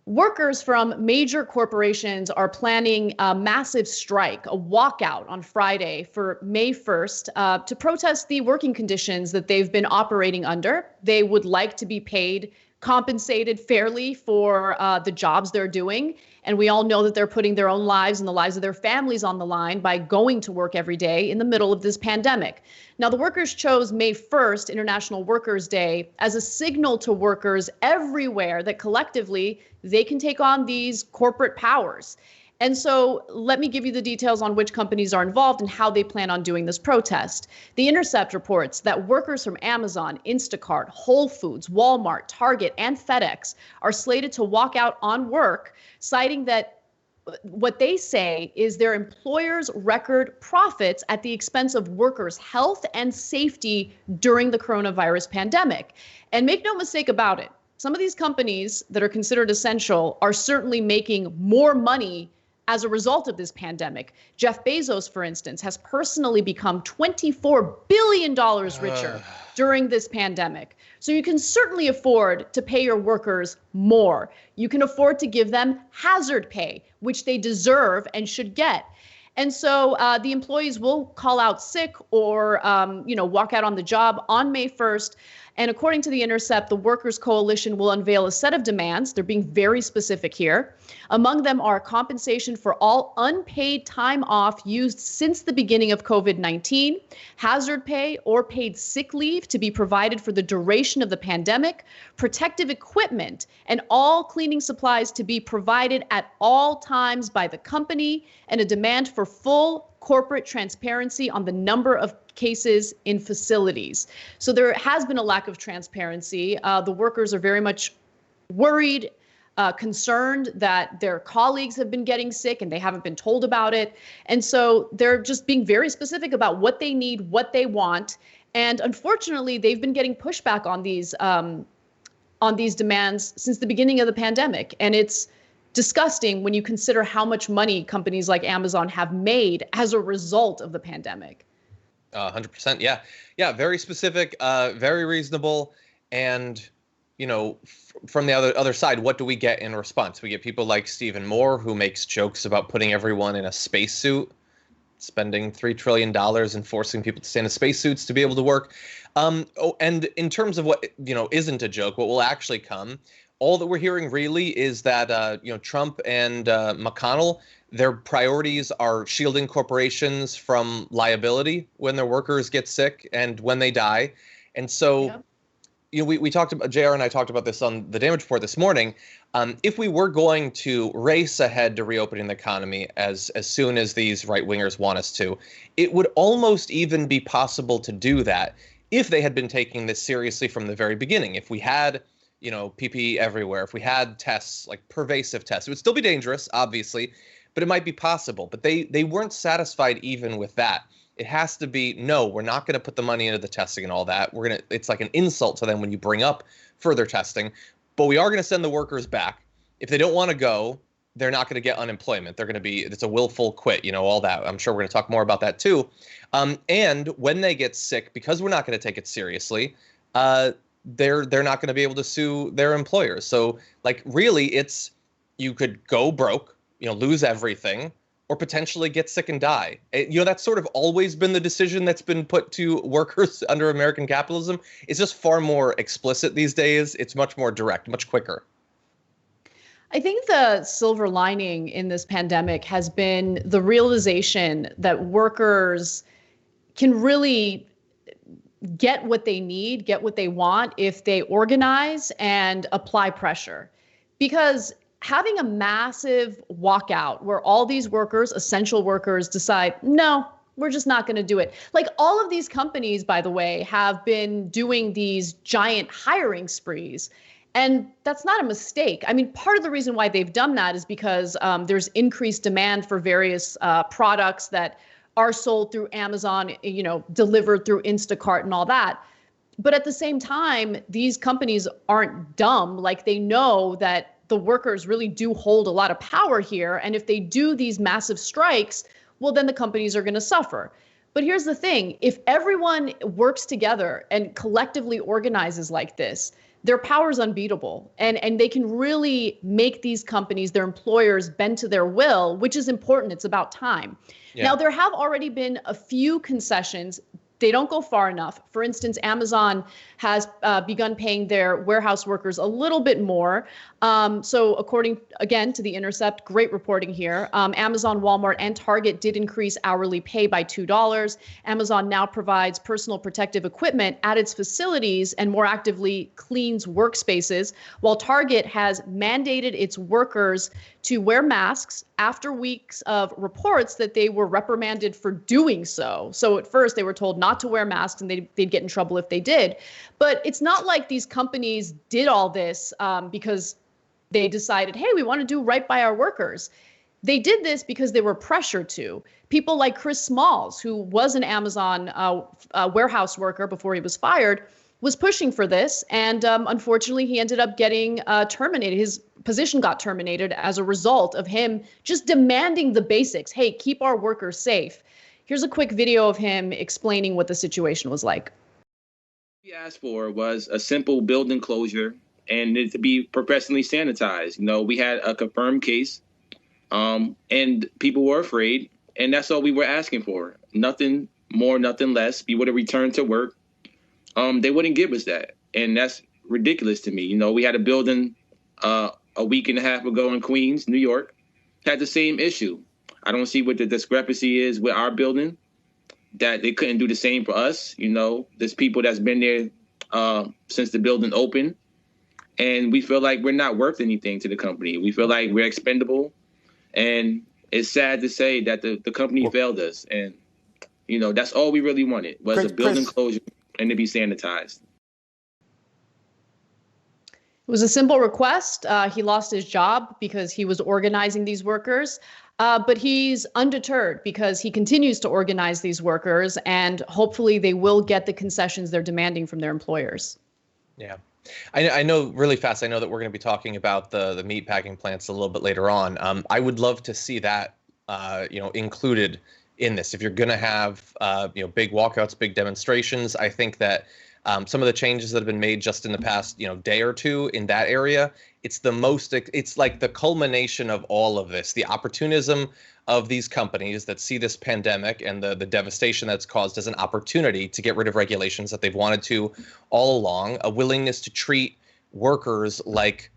workers from major corporations are planning a massive strike, a walkout on Friday for May 1st to protest the working conditions that they've been operating under. They would like to be compensated fairly for the jobs they're doing. And we all know that they're putting their own lives and the lives of their families on the line by going to work every day in the middle of this pandemic. Now, the workers chose May 1st, International Workers' Day, as a signal to workers everywhere that collectively they can take on these corporate powers. And so let me give you the details on which companies are involved and how they plan on doing this protest. The Intercept reports that workers from Amazon, Instacart, Whole Foods, Walmart, Target, and FedEx are slated to walk out on work, citing that what they say is their employers' record profits at the expense of workers' health and safety during the coronavirus pandemic. And make no mistake about it, some of these companies that are considered essential are certainly making more money as a result of this pandemic. Jeff Bezos, for instance, has personally become $24 billion richer during this pandemic. So you can certainly afford to pay your workers more. You can afford to give them hazard pay, which they deserve and should get. And so the employees will call out sick or, walk out on the job on May 1st. And according to The Intercept, the Workers' Coalition will unveil a set of demands. They're being very specific here. Among them are compensation for all unpaid time off used since the beginning of COVID-19, hazard pay or paid sick leave to be provided for the duration of the pandemic, protective equipment, and all cleaning supplies to be provided at all times by the company, and a demand for full corporate transparency on the number of cases in facilities. So there has been a lack of transparency. The workers are very much worried, concerned that their colleagues have been getting sick and they haven't been told about it. And so they're just being very specific about what they need, what they want. And unfortunately, they've been getting pushback on these demands since the beginning of the pandemic. And it's disgusting when you consider how much money companies like Amazon have made as a result of the pandemic. 100%. Yeah. Yeah. Very specific, very reasonable. And, from the other side, what do we get in response? We get people like Stephen Moore, who makes jokes about putting everyone in a spacesuit, spending $3 trillion and forcing people to stay in spacesuits to be able to work. And in terms of what, isn't a joke, what will actually come, all that we're hearing really is that, Trump and McConnell, their priorities are shielding corporations from liability when their workers get sick and when they die. And so, we talked about, JR and I talked about this on the Damage Report this morning. If we were going to race ahead to reopening the economy as soon as these right-wingers want us to, it would almost even be possible to do that if they had been taking this seriously from the very beginning. If we had PPE everywhere, if we had tests, like pervasive tests, it would still be dangerous, obviously, but it might be possible. But they weren't satisfied even with that. It has to be, no, we're not going to put the money into the testing and all that. It's like an insult to them when you bring up further testing, but we are going to send the workers back. If they don't want to go, they're not going to get unemployment. It's a willful quit, all that. I'm sure we're going to talk more about that too. And when they get sick, because we're not going to take it seriously, they're not going to be able to sue their employers. So really it's, you could go broke, lose everything, or potentially get sick and die. That's sort of always been the decision that's been put to workers under American capitalism. It's just far more explicit these days. It's much more direct, much quicker. I think the silver lining in this pandemic has been the realization that workers can really get what they need, get what they want if they organize and apply pressure. Because having a massive walkout where all these workers, essential workers, decide, no, we're just not going to do it. Like all of these companies, by the way, have been doing these giant hiring sprees. And that's not a mistake. I mean, part of the reason why they've done that is because there's increased demand for various products that are sold through Amazon, delivered through Instacart and all that. But at the same time, these companies aren't dumb. Like they know that the workers really do hold a lot of power here. And if they do these massive strikes, well, then the companies are going to suffer. But here's the thing. If everyone works together and collectively organizes like this, their power is unbeatable. And they can really make these companies, their employers, bend to their will, which is important. It's about time. Yeah. Now, there have already been a few concessions. They don't go far enough. For instance, Amazon has begun paying their warehouse workers a little bit more. So according, again, to The Intercept, great reporting here, Amazon, Walmart, and Target did increase hourly pay by $2. Amazon now provides personal protective equipment at its facilities and more actively cleans workspaces, while Target has mandated its workers to wear masks after weeks of reports that they were reprimanded for doing so. So at first they were told not to wear masks and they'd get in trouble if they did. But it's not like these companies did all this because they decided, hey, we want to do right by our workers. They did this because they were pressured to. People like Chris Smalls, who was an Amazon warehouse worker before he was fired, was pushing for this. And unfortunately, he ended up getting terminated. His position got terminated as a result of him just demanding the basics. Hey, keep our workers safe. Here's a quick video of him explaining what the situation was like. we asked for was a simple building closure and it to be professionally sanitized. You know, we had a confirmed case, and people were afraid, and that's all we were asking for. Nothing more, nothing less. We would have returned to work. They wouldn't give us that, and that's ridiculous to me. You know, we had a building a week and a half ago in Queens, New York, had the same issue. I don't see what the discrepancy is with our building, that they couldn't do the same for us. You know, there's people that's been there since the building opened, and we feel like we're not worth anything to the company. We feel like we're expendable, and it's sad to say that the company failed us. And, you know, that's all we really wanted was a building closure and to be sanitized. It was a simple request. He lost his job because he was organizing these workers, but he's undeterred because he continues to organize these workers, and hopefully they will get the concessions they're demanding from their employers. Yeah. I know really fast. I know that we're going to be talking about the meat packing plants a little bit later on. I would love to see that, included in this. If you're going to have, big walkouts, big demonstrations, I think that some of the changes that have been made just in the past, day or two in that area, it's like the culmination of all of this, the opportunism of these companies that see this pandemic and the devastation that's caused as an opportunity to get rid of regulations that they've wanted to all along, a willingness to treat workers like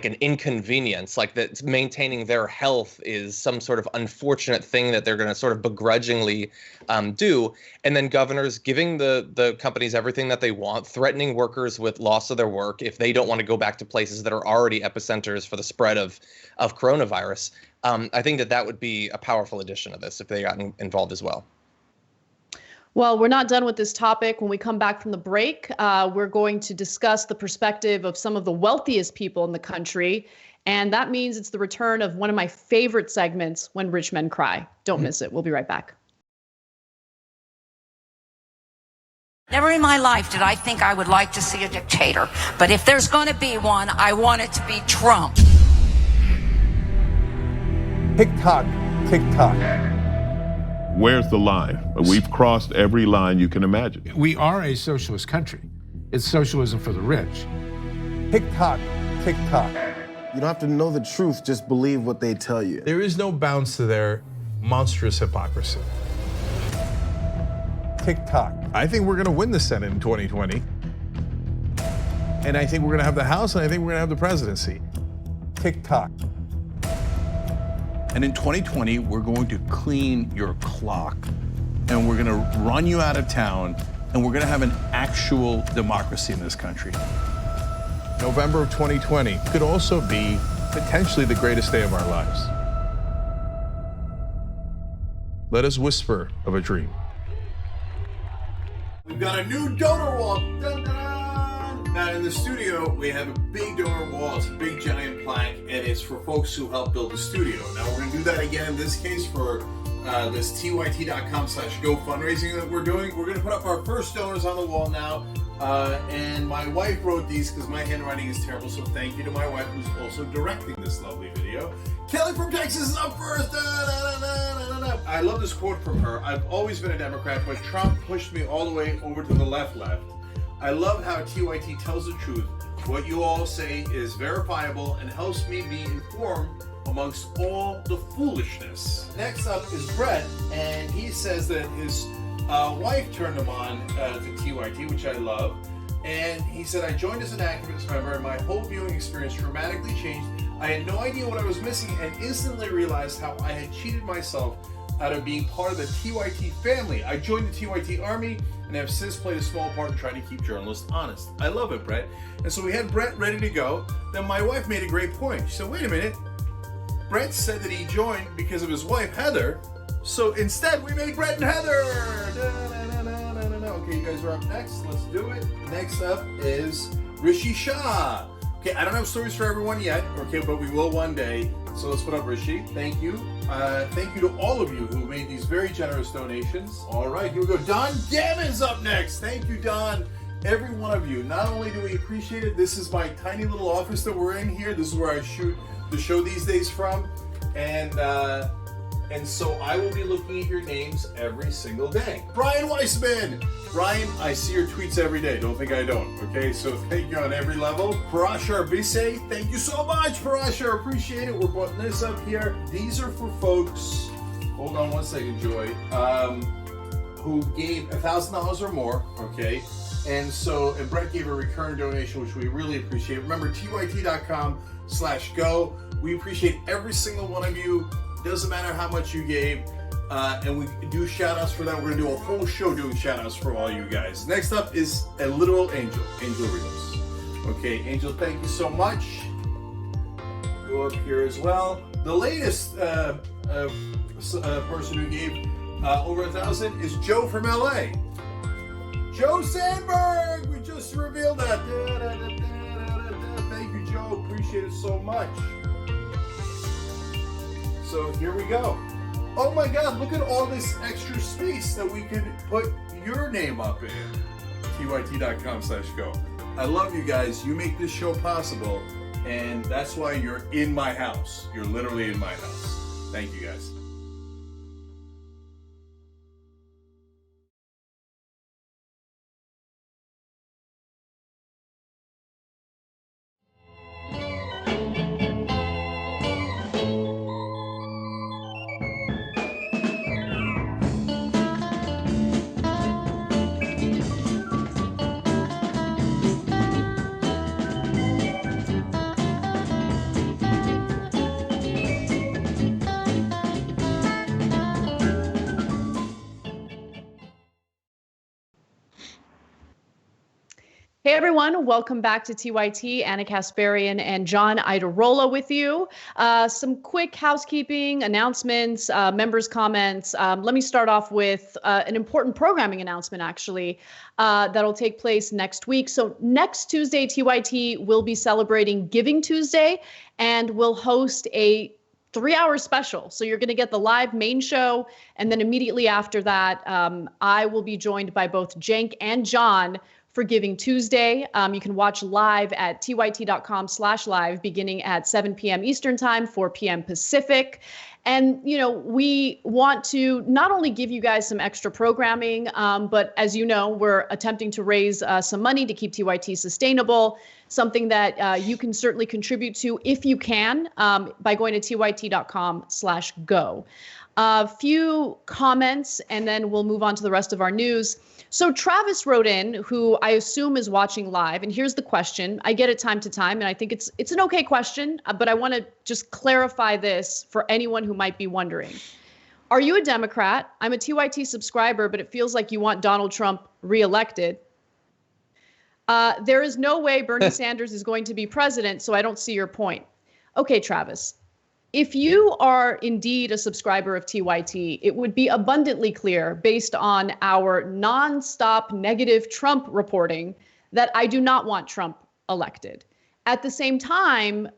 an inconvenience, like that maintaining their health is some sort of unfortunate thing that they're going to sort of begrudgingly do. And then governors giving the companies everything that they want, threatening workers with loss of their work if they don't want to go back to places that are already epicenters for the spread of coronavirus. I think that would be a powerful addition of this if they got involved as well. Well, we're not done with this topic. When we come back from the break, we're going to discuss the perspective of some of the wealthiest people in the country. And that means it's the return of one of my favorite segments, When Rich Men Cry. Don't miss it. We'll be right back. Never in my life did I think I would like to see a dictator. But if there's going to be one, I want it to be Trump. Tick-tock, tick-tock. Where's the line? We've crossed every line you can imagine. We are a socialist country. It's socialism for the rich. Tick-tock, tick-tock. You don't have to know the truth, just believe what they tell you. There is no bounds to their monstrous hypocrisy. Tick-tock. I think we're going to win the Senate in 2020. And I think we're going to have the House, and I think we're going to have the presidency. Tick-tock. And in 2020, we're going to clean your clock, and we're going to run you out of town, and we're going to have an actual democracy in this country. November of 2020 could also be potentially the greatest day of our lives. Let us whisper of a dream. We've got a new donor wall. Dun, dun, dun. Now in the studio, we have a big donor wall. It's a big giant plaque, and it's for folks who helped build the studio. Now we're going to do that again in this case for this tyt.com/go fundraising that we're doing. We're going to put up our first donors on the wall now. And my wife wrote these because my handwriting is terrible, so thank you to my wife who's also directing this lovely video. Kelly from Texas is up first. Da, da, da, da, da, da. I love this quote from her. I've always been a Democrat, but Trump pushed me all the way over to the left. I love how TYT tells the truth. What you all say is verifiable and helps me be informed amongst all the foolishness. Next up is Brett, and he says that his wife turned him on to TYT, which I love. And he said, I joined as an activist member, and my whole viewing experience dramatically changed. I had no idea what I was missing and instantly realized how I had cheated myself out of being part of the TYT family. I joined the TYT army and have since played a small part in trying to keep journalists honest. I love it, Brett. And so we had Brett ready to go. Then my wife made a great point. She said, wait a minute. Brett said that he joined because of his wife, Heather. So instead, we made Brett and Heather. Okay, you guys are up next. Let's do it. Next up is Rishi Shah. Okay, I don't have stories for everyone yet, okay, but we will one day. So let's put up Rishi. Thank you. Thank you to all of you who made these very generous donations. All right, here we go. Don Gammons up next. Thank you, Don. Every one of you. Not only do we appreciate it, this is my tiny little office that we're in here. This is where I shoot the show these days from. And And so I will be looking at your names every single day. Brian Weissman. Brian, I see your tweets every day. Don't think I don't. Okay, so thank you on every level. Parashar Bise, thank you so much, Parashar. Appreciate it. We're putting this up here. These are for folks. Hold on one second, Joy. Who gave $1,000 or more. Okay. And Brett gave a recurring donation, which we really appreciate. Remember, tyt.com/go. We appreciate every single one of you. Doesn't matter how much you gave. And we do shout outs for that. We're going to do a whole show doing shout outs for all you guys. Next up is a literal angel, Angel Rios. Okay, Angel, thank you so much. Go up here as well. The latest person who gave over 1,000 is Joe from LA. Joe Sandberg! We just revealed that. Thank you, Joe. Appreciate it so much. So here we go. Oh my God, look at all this extra space that we could put your name up in. tyt.com/go. I love you guys. You make this show possible, and that's why you're in my house. You're literally in my house. Thank you guys. Hey everyone, welcome back to TYT. Anna Kasparian and John Idarola with you. Some quick housekeeping announcements, members' comments. Let me start off with an important programming announcement, actually, that'll take place next week. So next Tuesday, TYT will be celebrating Giving Tuesday, and we'll host a 3-hour special. So you're going to get the live main show, and then immediately after that, I will be joined by both Cenk and John for Giving Tuesday. You can watch live at tyt.com/live beginning at 7 p.m. Eastern Time, 4 p.m. Pacific. And, you know, we want to not only give you guys some extra programming, but as you know, we're attempting to raise some money to keep TYT sustainable, something that you can certainly contribute to if you can by going to tyt.com/go. A few comments, and then we'll move on to the rest of our news. So Travis wrote in, who I assume is watching live, and here's the question. I get it time to time, and I think it's an okay question, but I want to just clarify this for anyone who might be wondering. Are you a Democrat? I'm a TYT subscriber, but it feels like you want Donald Trump reelected. There is no way Bernie Sanders is going to be president, so I don't see your point. Okay, Travis. If you are indeed a subscriber of TYT, it would be abundantly clear, based on our nonstop negative Trump reporting, that I do not want Trump elected. At the same time,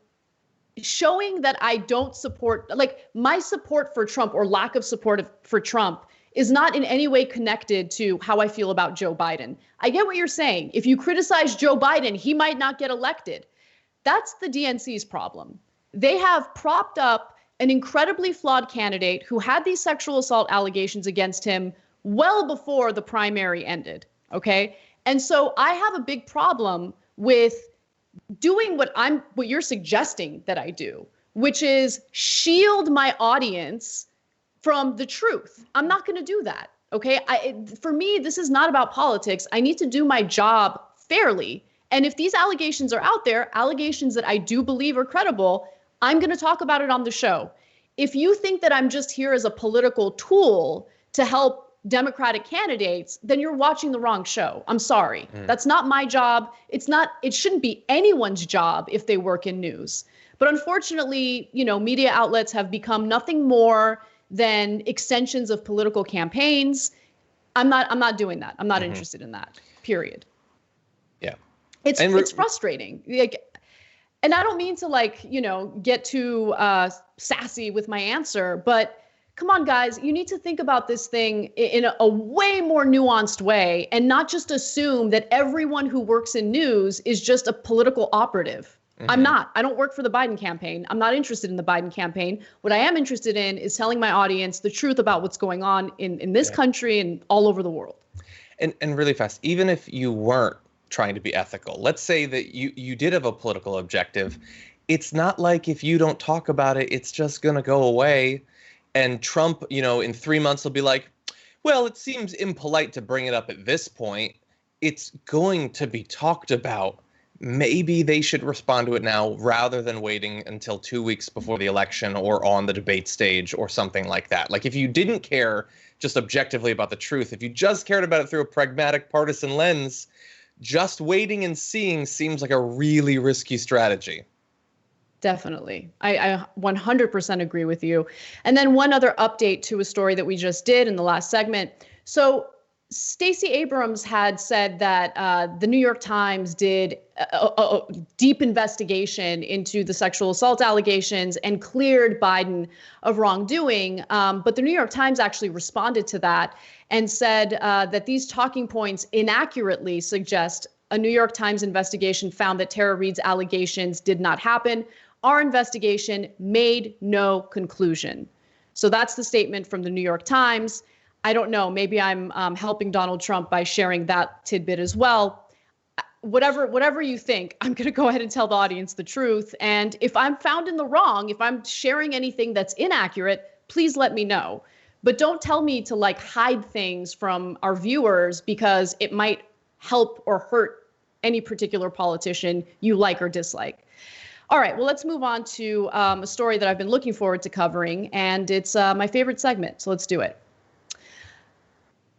showing that I don't support, like my support for Trump or lack of support for Trump is not in any way connected to how I feel about Joe Biden. I get what you're saying. If you criticize Joe Biden, he might not get elected. That's the DNC's problem. They have propped up an incredibly flawed candidate who had these sexual assault allegations against him well before the primary ended, okay? And so I have a big problem with doing what you're suggesting that I do, which is shield my audience from the truth. I'm not going to do that, okay? For me, this is not about politics. I need to do my job fairly. And if these allegations are out there, allegations that I do believe are credible, I'm going to talk about it on the show. If you think that I'm just here as a political tool to help Democratic candidates, then you're watching the wrong show. I'm sorry. That's not my job. It shouldn't be anyone's job if they work in news. But unfortunately, you know, media outlets have become nothing more than extensions of political campaigns. I'm not doing that. I'm not interested in that. Period. Yeah. It's frustrating. And I don't mean to get too sassy with my answer, but come on, guys, you need to think about this thing in a way more nuanced way and not just assume that everyone who works in news is just a political operative. I'm not. I don't work for the Biden campaign. I'm not interested in the Biden campaign. What I am interested in is telling my audience the truth about what's going on in this country and all over the world. And really fast, even if you weren't trying to be ethical, let's say that you did have a political objective. It's not like if you don't talk about it, it's just going to go away. And Trump, in 3 months will be like, well, it seems impolite to bring it up at this point. It's going to be talked about. Maybe they should respond to it now rather than waiting until 2 weeks before the election or on the debate stage or something like that. Like, if you didn't care just objectively about the truth, if you just cared about it through a pragmatic partisan lens, just waiting and seeing seems like a really risky strategy. Definitely. I 100% agree with you. And then one other update to a story that we just did in the last segment. So Stacey Abrams had said that the New York Times did a deep investigation into the sexual assault allegations and cleared Biden of wrongdoing. But the New York Times actually responded to that and said that these talking points inaccurately suggest a New York Times investigation found that Tara Reade's allegations did not happen. Our investigation made no conclusion. So that's the statement from the New York Times. I don't know. Maybe I'm helping Donald Trump by sharing that tidbit as well. Whatever you think, I'm going to go ahead and tell the audience the truth. And if I'm found in the wrong, if I'm sharing anything that's inaccurate, please let me know. But don't tell me to hide things from our viewers because it might help or hurt any particular politician you like or dislike. All right, well, let's move on to a story that I've been looking forward to covering, and it's my favorite segment, so let's do it.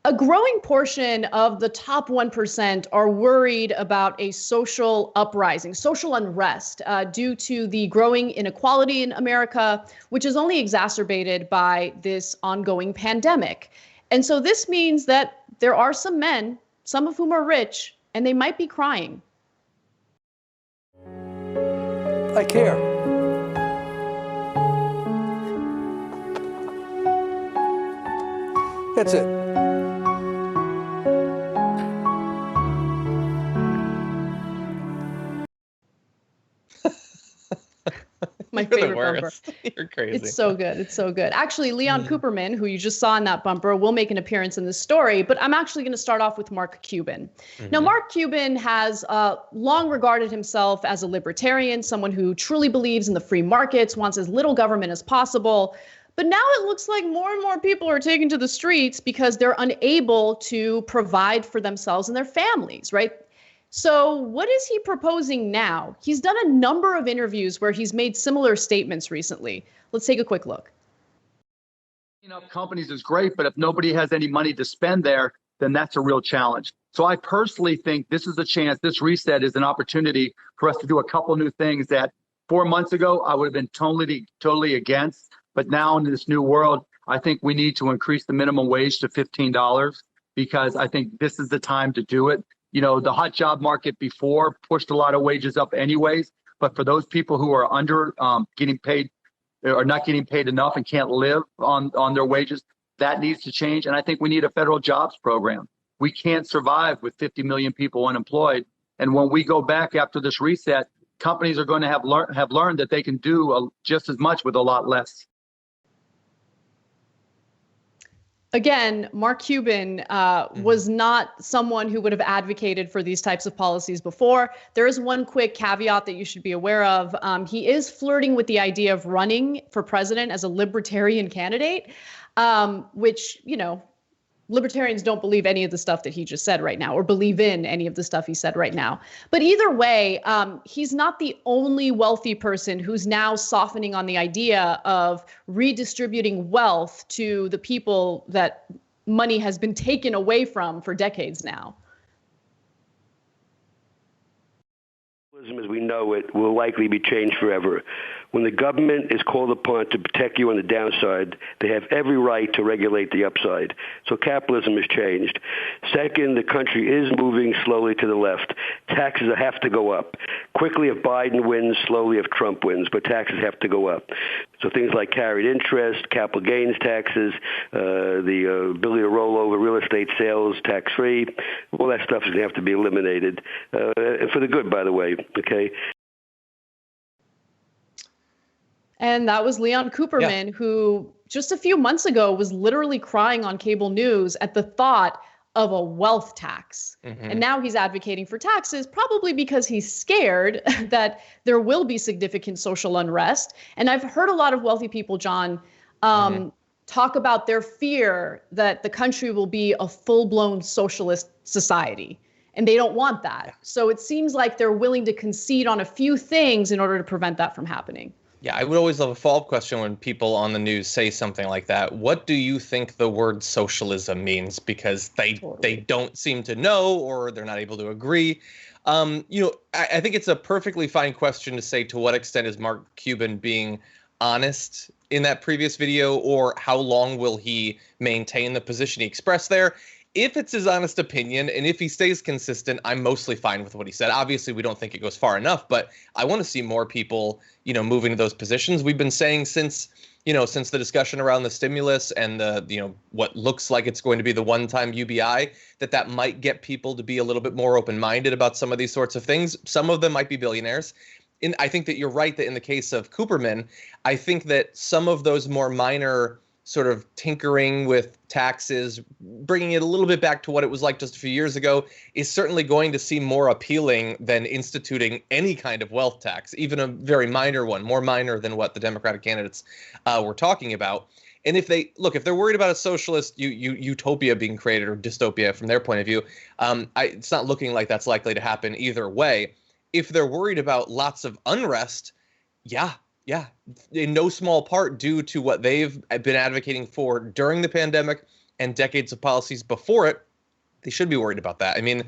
A growing portion of the top 1% are worried about a social uprising, social unrest, due to the growing inequality in America, which is only exacerbated by this ongoing pandemic. And so this means that there are some men, some of whom are rich, and they might be crying. I care. That's it. My You're favorite the worst. bumper. You're crazy. It's so good. It's so good. Actually, Leon Cooperman, who you just saw in that bumper, will make an appearance in this story. But I'm actually going to start off with Mark Cuban. Now, Mark Cuban has long regarded himself as a libertarian, someone who truly believes in the free markets, wants as little government as possible. But now it looks like more and more people are taking to the streets because they're unable to provide for themselves and their families, right? So what is he proposing now? He's done a number of interviews where he's made similar statements recently. Let's take a quick look. Up companies is great, but if nobody has any money to spend there, then that's a real challenge. So I personally think this is a chance. This reset is an opportunity for us to do a couple new things that 4 months ago I would have been totally against. But now in this new world, I think we need to increase the minimum wage to $15 because I think this is the time to do it. You know, the hot job market before pushed a lot of wages up anyways. But for those people who are under getting paid or not getting paid enough and can't live on their wages, that needs to change. And I think we need a federal jobs program. We can't survive with 50 million people unemployed. And when we go back after this reset, companies are going to have learned that they can do just as much with a lot less. Again, Mark Cuban was not someone who would have advocated for these types of policies before. There is one quick caveat that you should be aware of. He is flirting with the idea of running for president as a libertarian candidate, which, you know, libertarians don't believe any of the stuff that he just said right now or believe in any of the stuff he said right now. But either way, he's not the only wealthy person who's now softening on the idea of redistributing wealth to the people that money has been taken away from for decades now. As we know it will likely be changed forever. When the government is called upon to protect you on the downside, they have every right to regulate the upside. So capitalism has changed. Second, the country is moving slowly to the left. Taxes have to go up. Quickly if Biden wins, slowly if Trump wins, but taxes have to go up. So things like carried interest, capital gains taxes, the ability to roll over real estate sales tax-free, all that stuff is going to have to be eliminated. And for the good, by the way, okay? And that was Leon Cooperman, who just a few months ago was literally crying on cable news at the thought of a wealth tax. And now he's advocating for taxes, probably because he's scared that there will be significant social unrest. And I've heard a lot of wealthy people, John, talk about their fear that the country will be a full-blown socialist society. And they don't want that. So it seems like they're willing to concede on a few things in order to prevent that from happening. Yeah, I would always love a follow-up question when people on the news say something like that. What do you think the word socialism means? Because they don't seem to know, or they're not able to agree. I think it's a perfectly fine question to say, to what extent is Mark Cuban being honest in that previous video, or how long will he maintain the position he expressed there? If it's his honest opinion, and if he stays consistent, I'm mostly fine with what he said. Obviously, we don't think it goes far enough, but I want to see more people, moving to those positions. We've been saying since the discussion around the stimulus and the, what looks like it's going to be the one-time UBI, that might get people to be a little bit more open-minded about some of these sorts of things. Some of them might be billionaires. And I think that you're right that in the case of Cooperman, I think that some of those more minor sort of tinkering with taxes, bringing it a little bit back to what it was like just a few years ago, is certainly going to seem more appealing than instituting any kind of wealth tax, even a very minor one, more minor than what the Democratic candidates were talking about. And if they're worried about a socialist utopia being created, or dystopia from their point of view, it's not looking like that's likely to happen either way. If they're worried about lots of unrest, yeah, in no small part due to what they've been advocating for during the pandemic and decades of policies before it, they should be worried about that. I mean,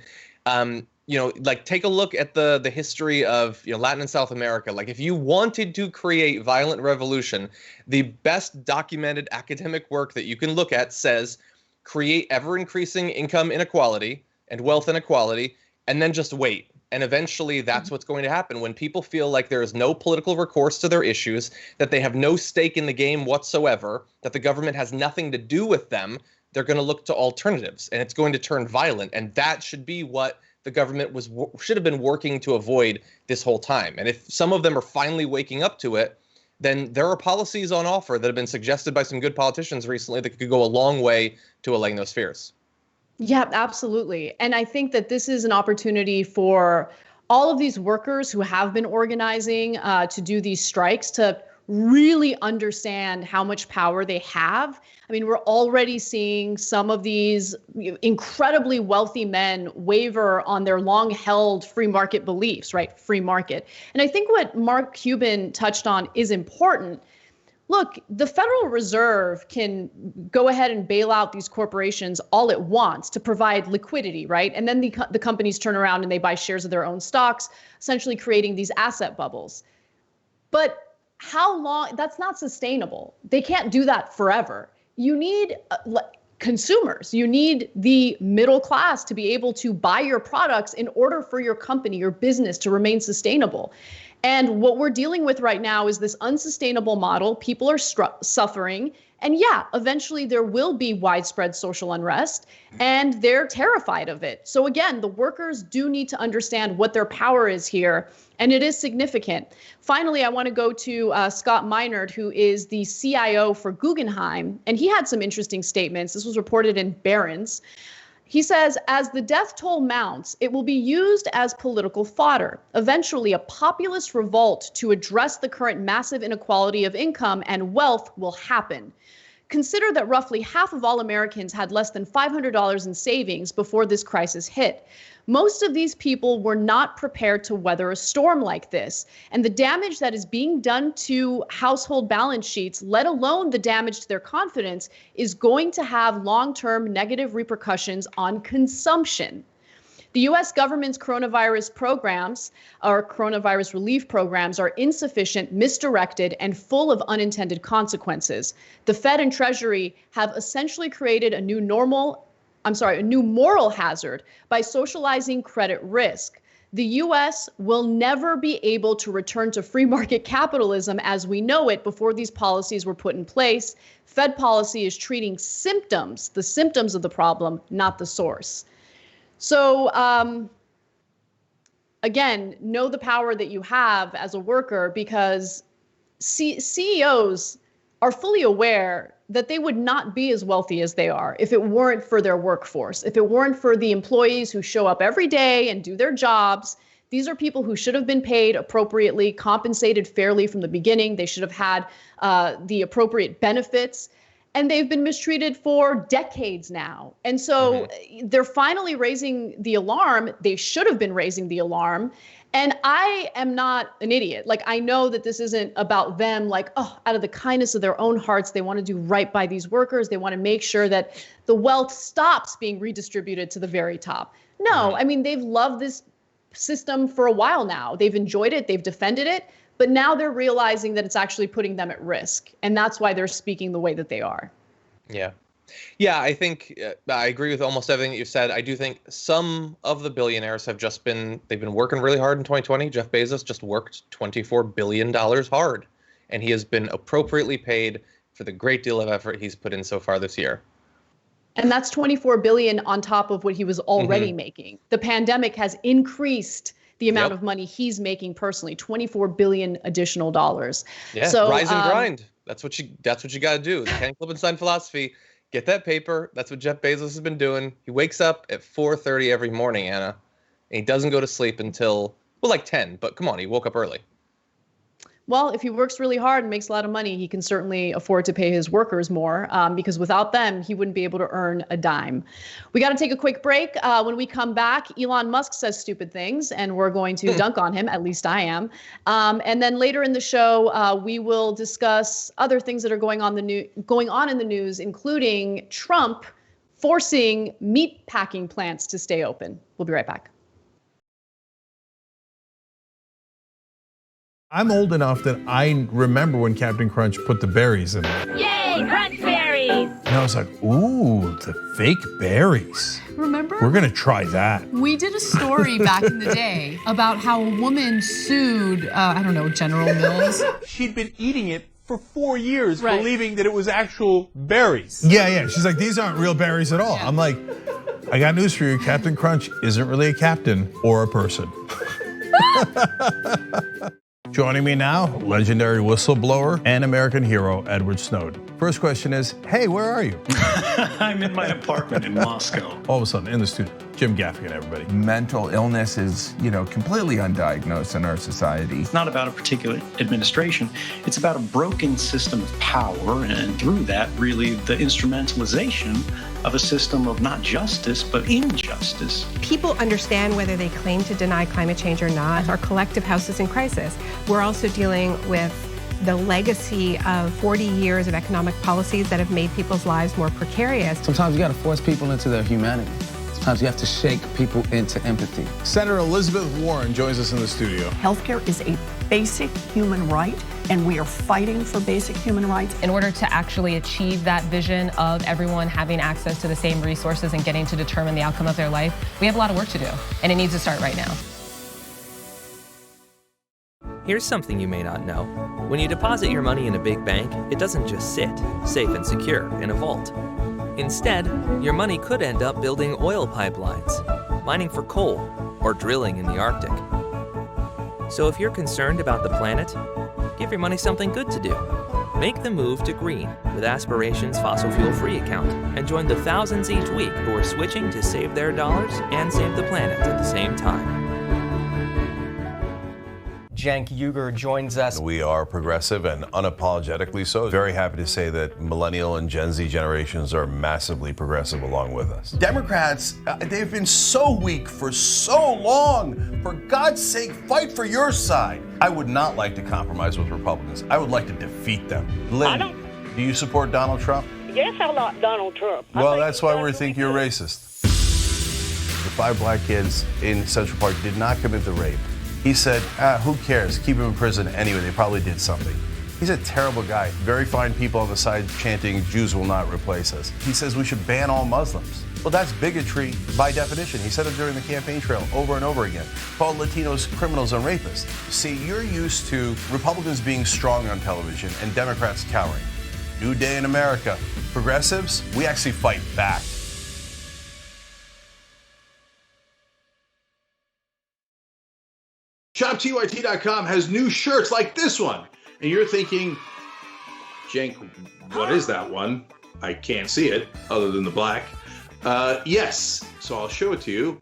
take a look at the history of Latin and South America. Like, if you wanted to create violent revolution, the best documented academic work that you can look at says create ever-increasing income inequality and wealth inequality, and then just wait. And eventually that's what's going to happen when people feel like there is no political recourse to their issues, that they have no stake in the game whatsoever, that the government has nothing to do with them. They're going to look to alternatives, and it's going to turn violent. And that should be what the government should have been working to avoid this whole time. And if some of them are finally waking up to it, then there are policies on offer that have been suggested by some good politicians recently that could go a long way to allaying those fears. Yeah, absolutely. And I think that this is an opportunity for all of these workers who have been organizing to do these strikes to really understand how much power they have. I mean, we're already seeing some of these incredibly wealthy men waver on their long-held free market beliefs, right? Free market. And I think what Mark Cuban touched on is important. Look, the Federal Reserve can go ahead and bail out these corporations all it wants to provide liquidity, right? And then the companies turn around and they buy shares of their own stocks, essentially creating these asset bubbles. But how long? That's not sustainable. They can't do that forever. You need consumers. You need the middle class to be able to buy your products in order for your company, your business to remain sustainable. And what we're dealing with right now is this unsustainable model. People are suffering. And yeah, eventually there will be widespread social unrest, and they're terrified of it. So again, the workers do need to understand what their power is here, and it is significant. Finally, I want to go to Scott Meinert, who is the CIO for Guggenheim, and he had some interesting statements. This was reported in Barron's. He says, as the death toll mounts, it will be used as political fodder. Eventually, a populist revolt to address the current massive inequality of income and wealth will happen. Consider that roughly half of all Americans had less than $500 in savings before this crisis hit. Most of these people were not prepared to weather a storm like this. And the damage that is being done to household balance sheets, let alone the damage to their confidence, is going to have long-term negative repercussions on consumption. The U.S. government's coronavirus programs, or coronavirus relief programs, are insufficient, misdirected, and full of unintended consequences. The Fed and Treasury have essentially created a new moral hazard by socializing credit risk. The U.S. will never be able to return to free market capitalism as we know it before these policies were put in place. Fed policy is treating symptoms, the symptoms of the problem, not the source. So, again, know the power that you have as a worker, because CEOs are fully aware that they would not be as wealthy as they are if it weren't for their workforce, if it weren't for the employees who show up every day and do their jobs. These are people who should have been paid appropriately, compensated fairly from the beginning. They should have had the appropriate benefits. And they've been mistreated for decades now. And so they're finally raising the alarm. They should have been raising the alarm. And I am not an idiot. Like, I know that this isn't about them, like, oh, out of the kindness of their own hearts, they want to do right by these workers. They want to make sure that the wealth stops being redistributed to the very top. No, I mean, they've loved this system for a while now. They've enjoyed it. They've defended it. But now they're realizing that it's actually putting them at risk. And that's why they're speaking the way that they are. Yeah. Yeah, I think I agree with almost everything that you said. I do think some of the billionaires have they've been working really hard in 2020. Jeff Bezos just worked $24 billion hard, and he has been appropriately paid for the great deal of effort he's put in so far this year. And that's $24 billion on top of what he was already making. The pandemic has increased the amount of money he's making personally, $24 billion additional dollars. Yeah, so, rise and grind. That's what you got to do. The Ken Klippenstein philosophy. Get that paper. That's what Jeff Bezos has been doing. He wakes up at 4:30 every morning, Anna, and he doesn't go to sleep until, well, like 10. But come on, he woke up early. Well, if he works really hard and makes a lot of money, he can certainly afford to pay his workers more because without them, he wouldn't be able to earn a dime. We got to take a quick break. When we come back, Elon Musk says stupid things, and we're going to dunk on him. At least I am. And then later in the show, we will discuss other things that are going on in the news, including Trump forcing meat packing plants to stay open. We'll be right back. I'm old enough that I remember when Captain Crunch put the berries in there. Yay, crunch berries! And I was like, ooh, the fake berries. Remember? We're gonna try that. We did a story back in the day about how a woman sued, General Mills. She'd been eating it for 4 years, believing that it was actual berries. Yeah. She's like, these aren't real berries at all. Yeah. I'm like, I got news for you. Captain Crunch isn't really a captain or a person. Joining me now, legendary whistleblower and American hero, Edward Snowden. First question is, hey, where are you? I'm in my apartment in Moscow. All of a sudden, in the studio, Jim Gaffigan, everybody. Mental illness is, completely undiagnosed in our society. It's not about a particular administration. It's about a broken system of power, and through that, really, the instrumentalization of a system of not justice, but injustice. People understand whether they claim to deny climate change or not. Our collective house is in crisis. We're also dealing with the legacy of 40 years of economic policies that have made people's lives more precarious. Sometimes you got to force people into their humanity. Sometimes you have to shake people into empathy. Senator Elizabeth Warren joins us in the studio. Healthcare is a basic human right, and we are fighting for basic human rights. In order to actually achieve that vision of everyone having access to the same resources and getting to determine the outcome of their life, we have a lot of work to do, and it needs to start right now. Here's something you may not know. When you deposit your money in a big bank, it doesn't just sit, safe and secure, in a vault. Instead, your money could end up building oil pipelines, mining for coal, or drilling in the Arctic. So if you're concerned about the planet, give your money something good to do. Make the move to green with Aspiration's fossil fuel-free account and join the thousands each week who are switching to save their dollars and save the planet at the same time. Cenk Uygur joins us. We are progressive and unapologetically so. Very happy to say that millennial and Gen Z generations are massively progressive along with us. Democrats, they've been so weak for so long. For God's sake, fight for your side. I would not like to compromise with Republicans. I would like to defeat them. Lynn, do you support Donald Trump? Yes, I like Donald Trump. Well, that's why we think you're racist. The 5 black kids in Central Park did not commit the rape. He said, who cares? Keep him in prison anyway. They probably did something. He's a terrible guy. Very fine people on the side chanting, Jews will not replace us. He says we should ban all Muslims. Well, that's bigotry by definition. He said it during the campaign trail over and over again. Called Latinos criminals and rapists. See, you're used to Republicans being strong on television and Democrats cowering. New day in America. Progressives, we actually fight back. ShopTYT.com has new shirts like this one. And you're thinking, Cenk, what is that one? I can't see it other than the black. Yes, so I'll show it to you.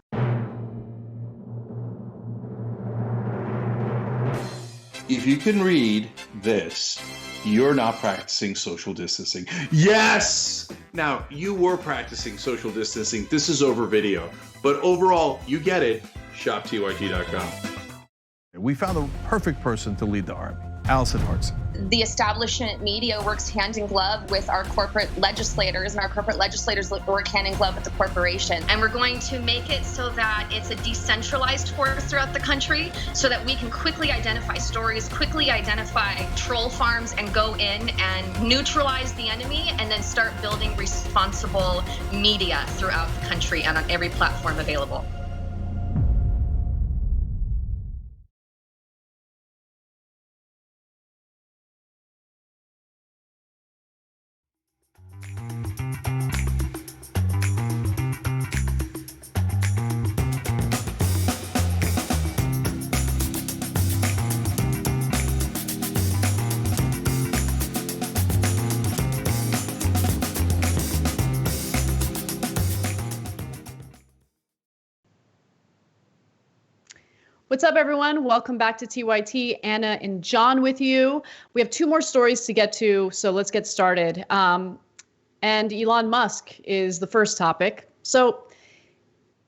If you can read this, you're not practicing social distancing. Yes! Now, you were practicing social distancing. This is over video. But overall, you get it. ShopTYT.com. We found the perfect person to lead the army, Allison Hartson. The establishment media works hand in glove with our corporate legislators, and our corporate legislators work hand in glove with the corporation. And we're going to make it so that it's a decentralized force throughout the country so that we can quickly identify stories, quickly identify troll farms, and go in and neutralize the enemy, and then start building responsible media throughout the country and on every platform available. What's up, everyone? Welcome back to TYT. Anna and John with you. We have two more stories to get to, so let's get started. And Elon Musk is the first topic. So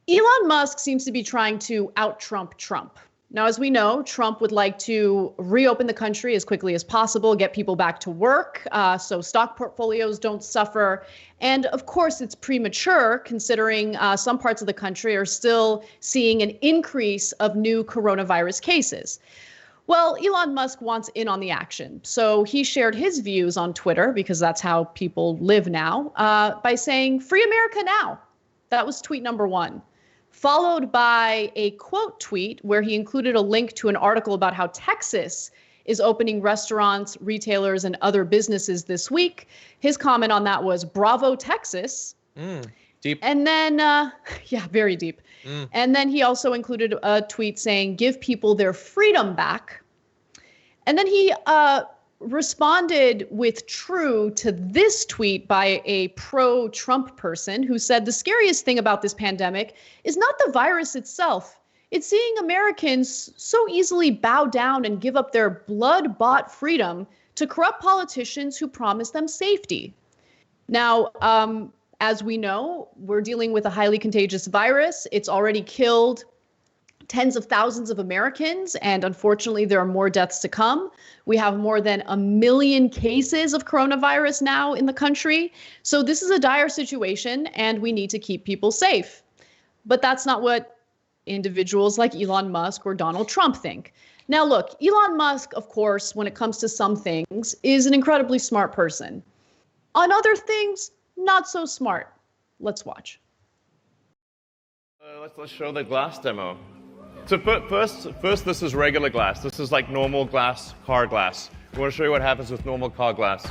Elon Musk seems to be trying to out-Trump Trump. Now, as we know, Trump would like to reopen the country as quickly as possible, get people back to work, so stock portfolios don't suffer. And of course, it's premature considering some parts of the country are still seeing an increase of new coronavirus cases. Well, Elon Musk wants in on the action. So he shared his views on Twitter, because that's how people live now, by saying, "Free America now." That was tweet number one. Followed by a quote tweet where he included a link to an article about how Texas is opening restaurants, retailers, and other businesses this week. His comment on that was, "Bravo, Texas." Deep. And then, yeah, very deep. And then he also included a tweet saying, "Give people their freedom back." And then he responded with true to this tweet by a pro-Trump person who said, "The scariest thing about this pandemic is not the virus itself. It's seeing Americans so easily bow down and give up their blood-bought freedom to corrupt politicians who promise them safety." Now, as we know, we're dealing with a highly contagious virus. It's already killed tens of thousands of Americans, and unfortunately, there are more deaths to come. We have more than 1 million cases of coronavirus now in the country. So this is a dire situation, and we need to keep people safe. But that's not what individuals like Elon Musk or Donald Trump think. Now, look, Elon Musk, of course, when it comes to some things, is an incredibly smart person. On other things, not so smart. Let's watch. Let's show the glass demo. So first, this is regular glass. This is like normal glass, car glass. We want to show you what happens with normal car glass.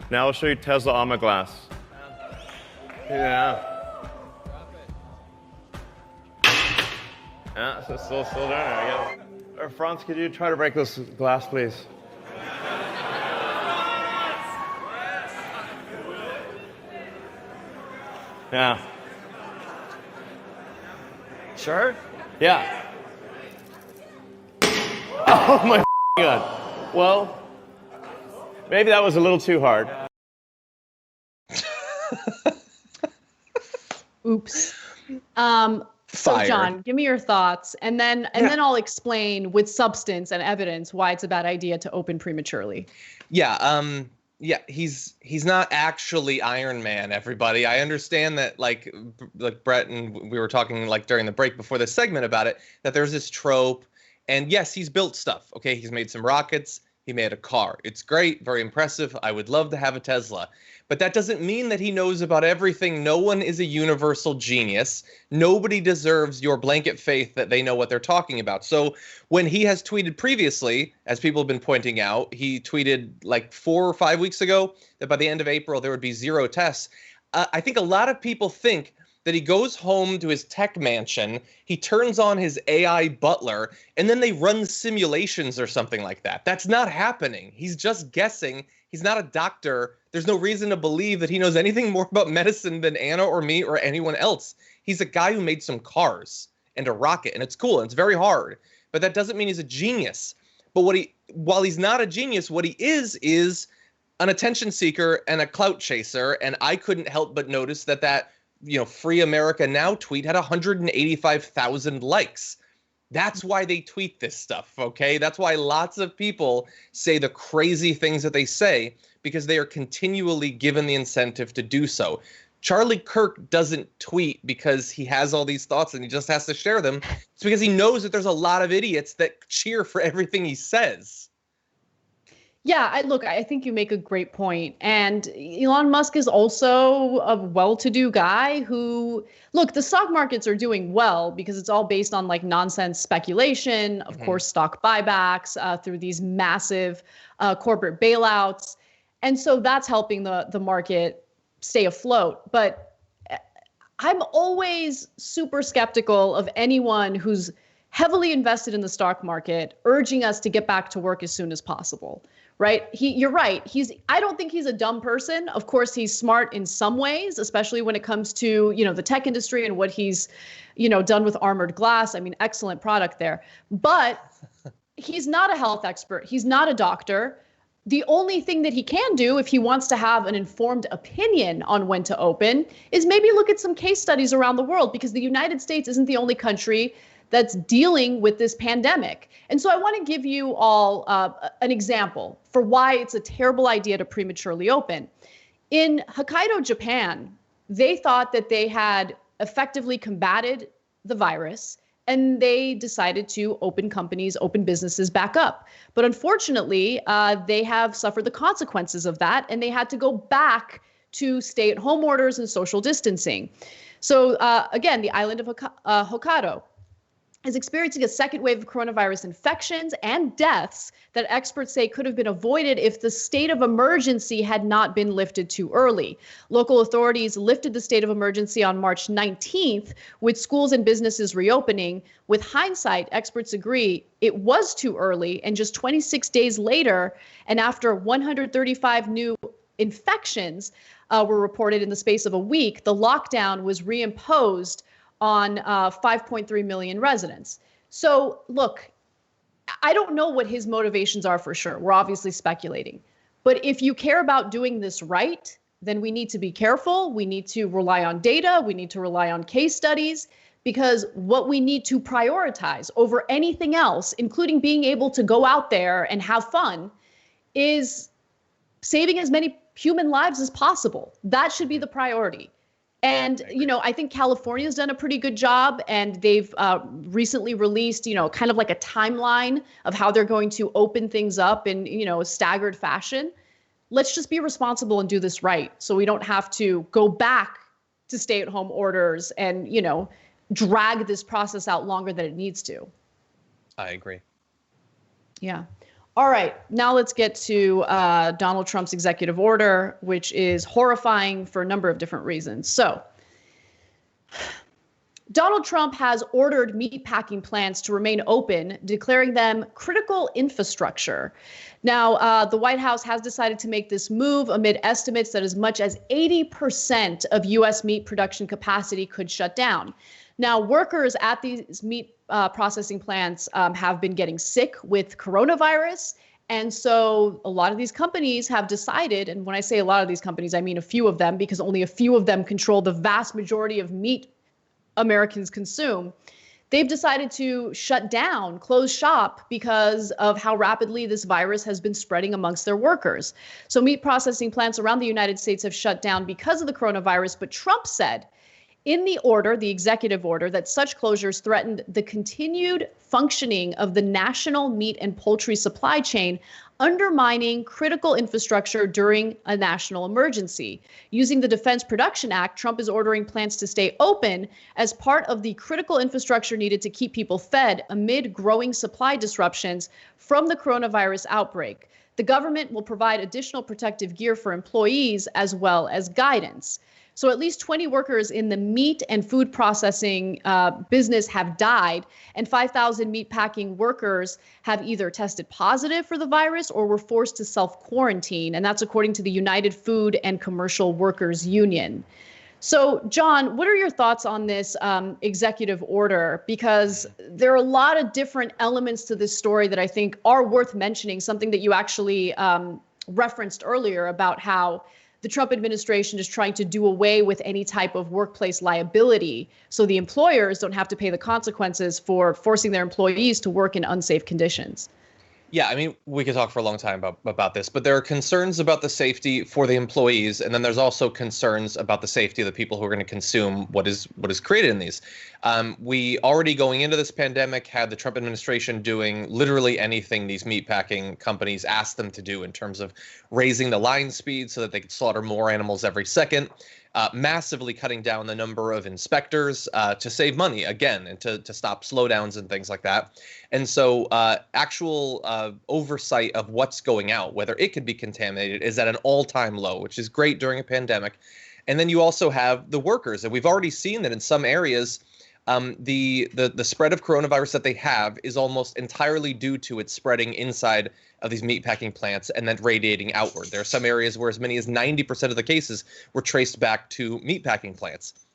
Now I'll show you Tesla Armor glass. Yeah. Yeah, so still doing it. I guess. Franz, could you try to break this glass, please? Yeah. Sure? Yeah. Oh my God. Well, maybe that was a little too hard. Oops. So John, give me your thoughts, and then I'll explain with substance and evidence why it's a bad idea to open prematurely. Yeah, he's not actually Iron Man, everybody. I understand that, like Brett and we were talking like during the break before this segment about it, that there's this trope. And yes, he's built stuff. Okay, he's made some rockets. He made a car. It's great, very impressive. I would love to have a Tesla. But that doesn't mean that he knows about everything. No one is a universal genius. Nobody deserves your blanket faith that they know what they're talking about. So when he has tweeted previously, as people have been pointing out, he tweeted like 4 or 5 weeks ago that by the end of April there would be 0 tests. I think a lot of people think that he goes home to his tech mansion, he turns on his AI butler, and then they run simulations or something like that. That's not happening. He's just guessing. He's not a doctor. There's no reason to believe that he knows anything more about medicine than Anna or me or anyone else. He's a guy who made some cars and a rocket, and it's cool, and it's very hard. But that doesn't mean he's a genius. But while he's not a genius, what he is an attention seeker and a clout chaser. And I couldn't help but notice that Free America Now tweet had 185,000 likes. That's why they tweet this stuff, okay? That's why lots of people say the crazy things that they say, because they are continually given the incentive to do so. Charlie Kirk doesn't tweet because he has all these thoughts and he just has to share them. It's because he knows that there's a lot of idiots that cheer for everything he says. Yeah, I think you make a great point. And Elon Musk is also a well-to-do guy who, look, the stock markets are doing well because it's all based on like nonsense speculation, of course, stock buybacks through these massive corporate bailouts. And so that's helping the market stay afloat. But I'm always super skeptical of anyone who's heavily invested in the stock market urging us to get back to work as soon as possible. Right? You're right. I don't think he's a dumb person. Of course, he's smart in some ways, especially when it comes to, the tech industry and what he's, done with armored glass. I mean, excellent product there. But he's not a health expert. He's not a doctor. The only thing that he can do if he wants to have an informed opinion on when to open is maybe look at some case studies around the world, because the United States isn't the only country that's dealing with this pandemic. And so I want to give you all an example for why it's a terrible idea to prematurely open. In Hokkaido, Japan, they thought that they had effectively combated the virus, and they decided to open companies, open businesses back up. But unfortunately, they have suffered the consequences of that, and they had to go back to stay-at-home orders and social distancing. So again, the island of Hokkaido is experiencing a second wave of coronavirus infections and deaths that experts say could have been avoided if the state of emergency had not been lifted too early. Local authorities lifted the state of emergency on March 19th, with schools and businesses reopening. With hindsight, experts agree it was too early, and just 26 days later, and after 135 new infections were reported in the space of a week, the lockdown was reimposed on 5.3 million residents. So look, I don't know what his motivations are for sure. We're obviously speculating. But if you care about doing this right, then we need to be careful. We need to rely on data. We need to rely on case studies, because what we need to prioritize over anything else, including being able to go out there and have fun, is saving as many human lives as possible. That should be the priority. And, I think California's done a pretty good job, and they've recently released, kind of like a timeline of how they're going to open things up in, a staggered fashion. Let's just be responsible and do this right, so we don't have to go back to stay-at-home orders and, drag this process out longer than it needs to. I agree. Yeah. All right, now let's get to Donald Trump's executive order, which is horrifying for a number of different reasons. So, Donald Trump has ordered meatpacking plants to remain open, declaring them critical infrastructure. Now, the White House has decided to make this move amid estimates that as much as 80% of U.S. meat production capacity could shut down. Now, workers at these meat processing plants have been getting sick with coronavirus. And so a lot of these companies have decided, and when I say a lot of these companies, I mean a few of them, because only a few of them control the vast majority of meat Americans consume. They've decided to shut down, close shop, because of how rapidly this virus has been spreading amongst their workers. So meat processing plants around the United States have shut down because of the coronavirus. But Trump said in the order, the executive order, that such closures threatened the continued functioning of the national meat and poultry supply chain, undermining critical infrastructure during a national emergency. Using the Defense Production Act, Trump is ordering plants to stay open as part of the critical infrastructure needed to keep people fed amid growing supply disruptions from the coronavirus outbreak. The government will provide additional protective gear for employees as well as guidance. So at least 20 workers in the meat and food processing business have died, and 5,000 meatpacking workers have either tested positive for the virus or were forced to self-quarantine. And that's according to the United Food and Commercial Workers Union. So, John, what are your thoughts on this executive order? Because there are a lot of different elements to this story that I think are worth mentioning, something that you actually referenced earlier about how the Trump administration is trying to do away with any type of workplace liability so the employers don't have to pay the consequences for forcing their employees to work in unsafe conditions. Yeah, I mean, we could talk for a long time about this, but there are concerns about the safety for the employees, and then there's also concerns about the safety of the people who are going to consume what is created in these. We already going into this pandemic had the Trump administration doing literally anything these meatpacking companies asked them to do in terms of raising the line speed so that they could slaughter more animals every second. Massively cutting down the number of inspectors to save money, again, and to stop slowdowns and things like that. And so actual oversight of what's going out, whether it could be contaminated, is at an all-time low, which is great during a pandemic. And then you also have the workers. And we've already seen that in some areas, the spread of coronavirus that they have is almost entirely due to it spreading inside of these meatpacking plants and then radiating outward. There are some areas where as many as 90% of the cases were traced back to meatpacking plants.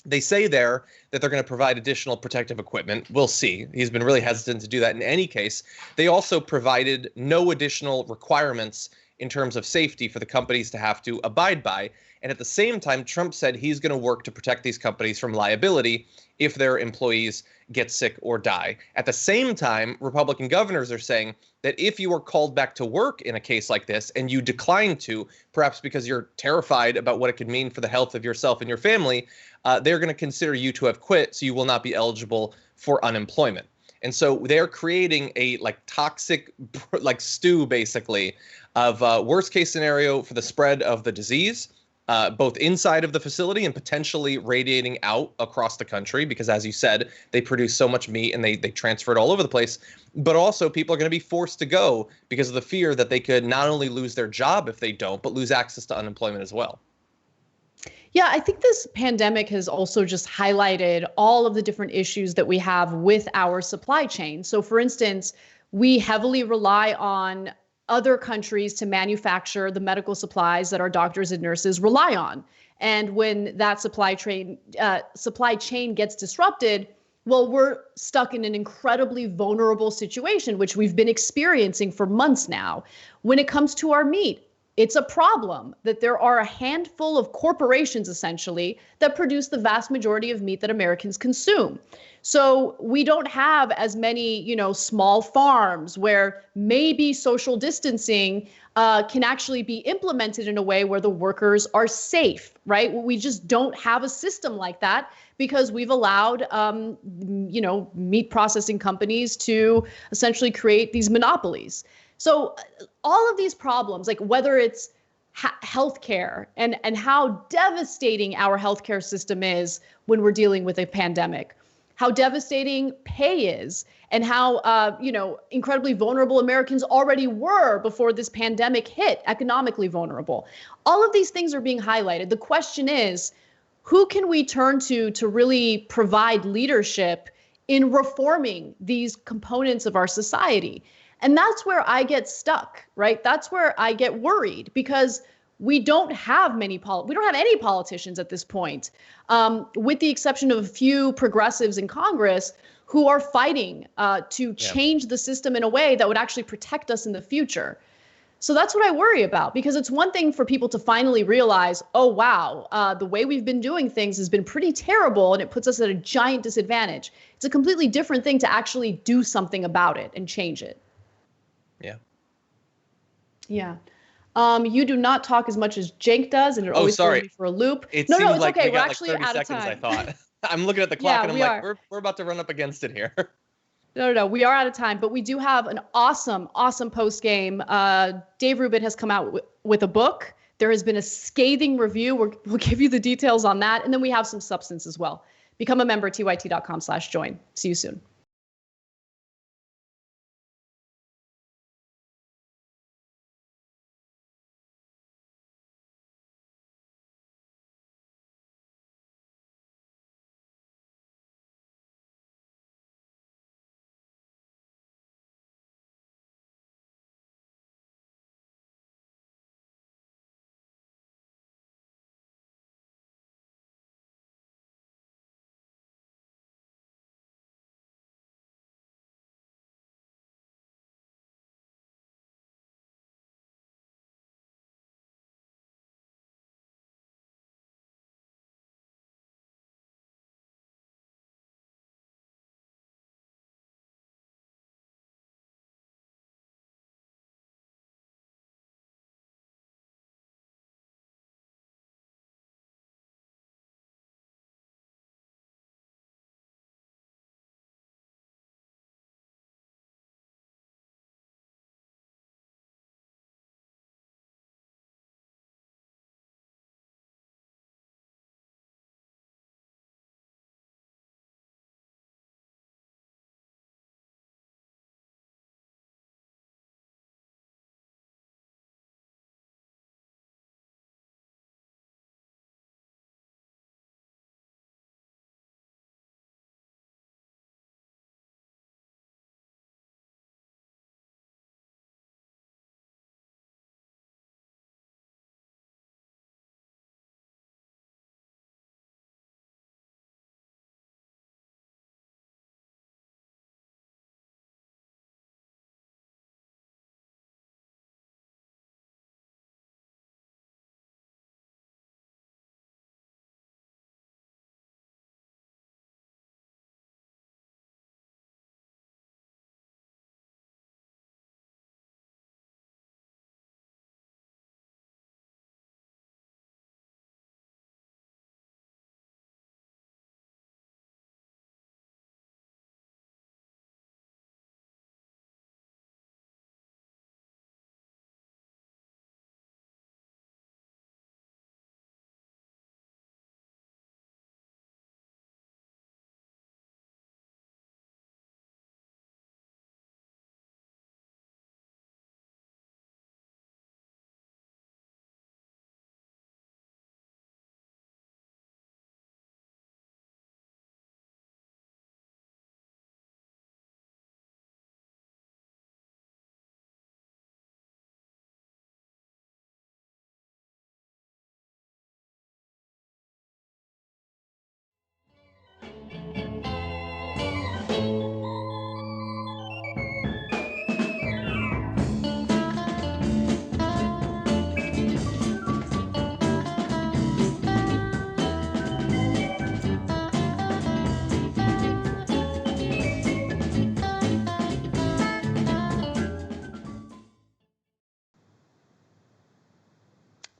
They say there that they're going to provide additional protective equipment. We'll see. He's been really hesitant to do that in any case. They also provided no additional requirements in terms of safety for the companies to have to abide by. And at the same time, Trump said he's going to work to protect these companies from liability if their employees get sick or die. At the same time, Republican governors are saying that if you are called back to work in a case like this and you decline to, perhaps because you're terrified about what it could mean for the health of yourself and your family, they're going to consider you to have quit, so you will not be eligible for unemployment. And so they're creating a toxic stew, basically, of worst case scenario for the spread of the disease, both inside of the facility and potentially radiating out across the country, because as you said, they produce so much meat and they transfer it all over the place. But also people are going to be forced to go because of the fear that they could not only lose their job if they don't, but lose access to unemployment as well. Yeah, I think this pandemic has also just highlighted all of the different issues that we have with our supply chain. So for instance, we heavily rely on other countries to manufacture the medical supplies that our doctors and nurses rely on. And when that supply chain gets disrupted, well, we're stuck in an incredibly vulnerable situation, which we've been experiencing for months now. When it comes to our meat, it's a problem that there are a handful of corporations, essentially, that produce the vast majority of meat that Americans consume. So we don't have as many, small farms where maybe social distancing can actually be implemented in a way where the workers are safe, right? We just don't have a system like that because we've allowed, meat processing companies to essentially create these monopolies. So all of these problems, like whether it's healthcare and how devastating our healthcare system is when we're dealing with a pandemic, how devastating pay is, and how, incredibly vulnerable Americans already were before this pandemic hit, economically vulnerable. All of these things are being highlighted. The question is, who can we turn to really provide leadership in reforming these components of our society? And that's where I get stuck, right? That's where I get worried because we don't have any politicians at this point, with the exception of a few progressives in Congress who are fighting to change the system in a way that would actually protect us in the future. So that's what I worry about, because it's one thing for people to finally realize, oh, wow, the way we've been doing things has been pretty terrible and it puts us at a giant disadvantage. It's a completely different thing to actually do something about it and change it. Yeah. Yeah. You do not talk as much as Jake does, and it always throws me for a loop. It no, seems it's like okay. we got We're actually like 30 out of seconds, time. I thought. I'm looking at the clock and I'm like, are. we're about to run up against it here. No, we are out of time, but we do have an awesome post game. Dave Rubin has come out with a book. There has been a scathing review. We'll give you the details on that, and then we have some substance as well. Become a member at tyt.com/join. See you soon.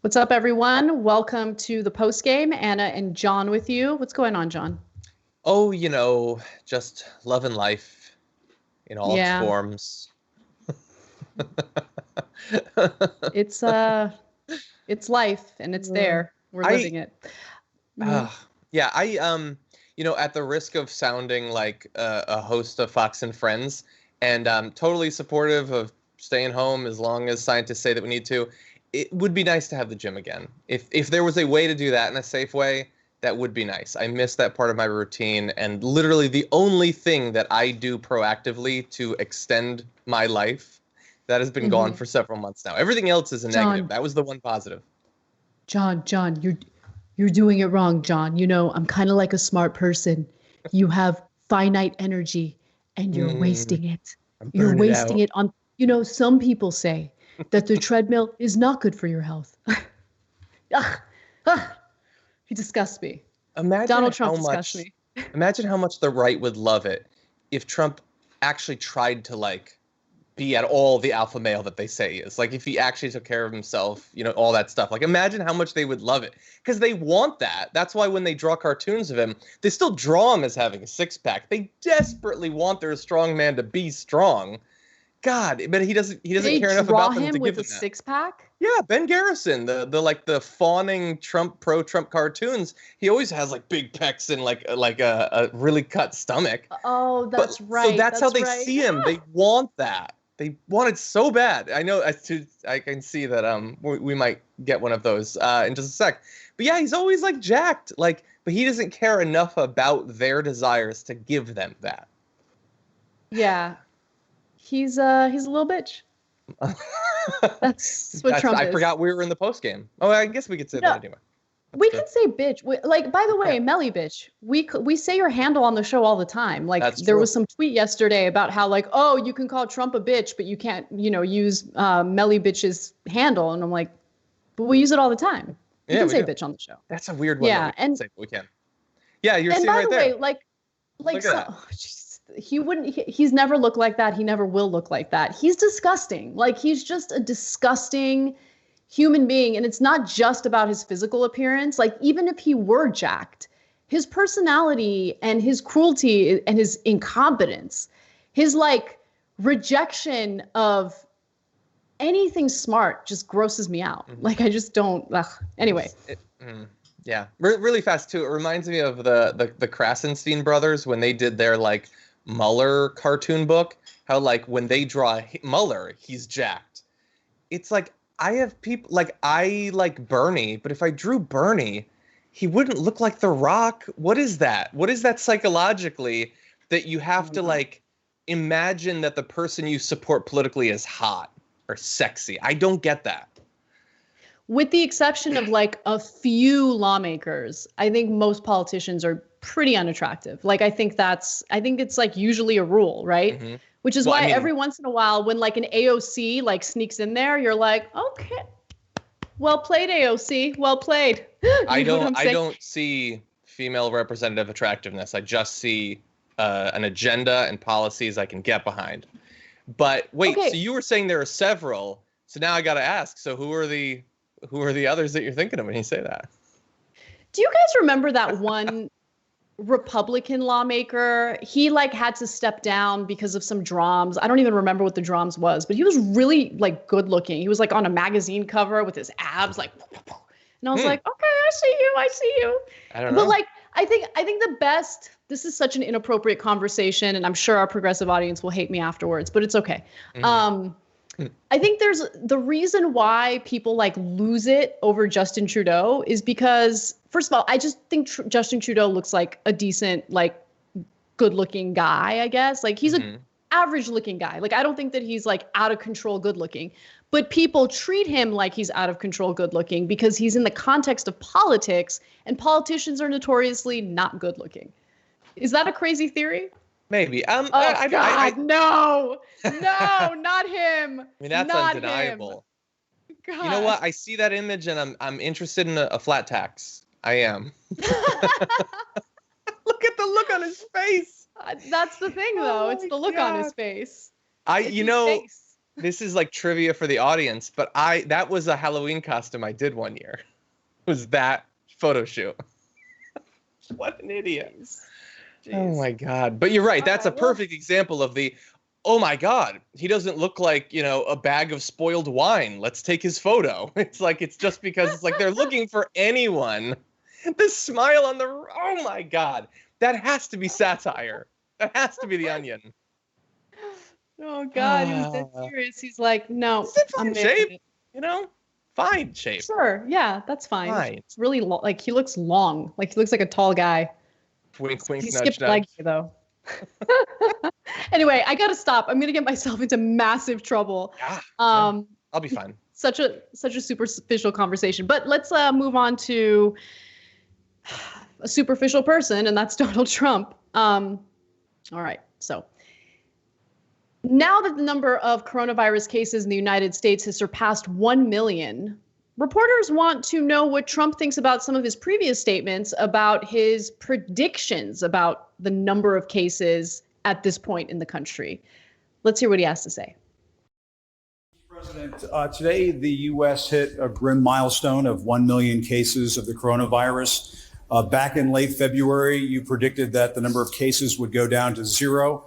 What's up, everyone? Welcome to the post game. Anna and John with you. What's going on, John? Oh, just love and life in all its forms. It's life, and it's there. We're living it. Yeah, at the risk of sounding like a host of Fox and Friends, and totally supportive of staying home as long as scientists say that we need to, it would be nice to have the gym again. If there was a way to do that in a safe way, that would be nice. I miss that part of my routine, and literally the only thing that I do proactively to extend my life that has been gone for several months now. Everything else is a negative. That was the one positive. John, you're doing it wrong, John. I'm kind of like a smart person. You have finite energy, and you're wasting it. You're wasting it on, some people say that the treadmill is not good for your health. He disgusts me. Donald Trump disgusts me. Imagine how much the right would love it if Trump actually tried to be at all the alpha male that they say he is. Like if he actually took care of himself, all that stuff. Like imagine how much they would love it, because they want that. That's why when they draw cartoons of him, they still draw him as having a six-pack. They desperately want their strong man to be strong. God, but he doesn't care enough about them to give him that. They draw him with a six-pack? Yeah, Ben Garrison, the fawning pro-Trump cartoons, he always has big pecs and a really cut stomach. Oh, that's right. So that's how they see him. They want that. They want it so bad. I know. I can see that. We might get one of those in just a sec. But yeah, he's always jacked. But he doesn't care enough about their desires to give them that. Yeah, he's a little bitch. That's what Trump is. I forgot we were in the post game. Oh, I guess we could say that anyway. We can say bitch. By the way, Melly bitch, we say your handle on the show all the time. There was some tweet yesterday about how oh, you can call Trump a bitch, but you can't, use Melly bitch's handle. And I'm like, but we use it all the time. You can say bitch on the show. That's a weird one. Yeah, and we can. Yeah, you're seeing right there. And by the way, he wouldn't. He's never looked like that. He never will look like that. He's disgusting. He's just a disgusting human being. And it's not just about his physical appearance. Even if he were jacked, his personality and his cruelty and his incompetence, his rejection of anything smart just grosses me out. I just don't. Anyway. Yeah, really fast too. It reminds me of the Krasenstein brothers when they did their Mueller cartoon book. How when they draw Mueller, he's jacked. It's I have people I like Bernie, but if I drew Bernie, he wouldn't look like The Rock. What is that? What is that psychologically that you have to imagine that the person you support politically is hot or sexy? I don't get that. With the exception of a few lawmakers, I think most politicians are pretty unattractive. I think it's usually a rule, right? Mm-hmm. Which is why every once in a while when an AOC sneaks in there, you're okay, well played, AOC, well played. I don't see female representative attractiveness. I just see an agenda and policies I can get behind. But wait, so you were saying there are several. So now I got to ask. So who are the others that you're thinking of when you say that? Do you guys remember that one Republican lawmaker? He had to step down because of some drams. I don't even remember what the drams was, but he was really good looking. He was on a magazine cover with his abs and I was okay, I see you. I don't know. But I think the best, this is such an inappropriate conversation and I'm sure our progressive audience will hate me afterwards, but it's okay. Mm-hmm. I think there's the reason why people lose it over Justin Trudeau is because, first of all, I just think Justin Trudeau looks like a decent, good looking guy, I guess. He's an average looking guy. I don't think that he's out of control good looking, but people treat him like he's out of control good looking because he's in the context of politics and politicians are notoriously not good looking. Is that a crazy theory? Maybe. No, not him. I mean, that's not undeniable. You know what? I see that image and I'm interested in a flat tax. I am. Look at the look on his face. That's the thing, though. It's the look on his face. Face. This is like trivia for the audience, but that was a Halloween costume I did one year. Was that photo shoot? What an idiot. Jeez. Oh my God. But you're right. That's a perfect example of the, oh my God, he doesn't look like, a bag of spoiled wine. Let's take his photo. It's like, it's just because it's like they're looking for anyone. The smile on oh my God. That has to be satire. That has to be the Onion. Oh God, he was dead serious. He's like, no, I'm shape, fine shape. Sure, yeah, that's fine. It's really like he looks long, like he looks like a tall guy. Wink, wink, he nudge, skipped leg day, though. Anyway, I gotta stop. I'm gonna get myself into massive trouble. I'll be fine. Such a superficial conversation, but let's move on to a superficial person, and that's Donald Trump. All right, so. Now that the number of coronavirus cases in the United States has surpassed 1 million, reporters want to know what Trump thinks about some of his previous statements about his predictions about the number of cases at this point in the country. Let's hear what he has to say. President, today the U.S. hit a grim milestone of 1 million cases of the coronavirus. Back in late February, you predicted that the number of cases would go down to 0.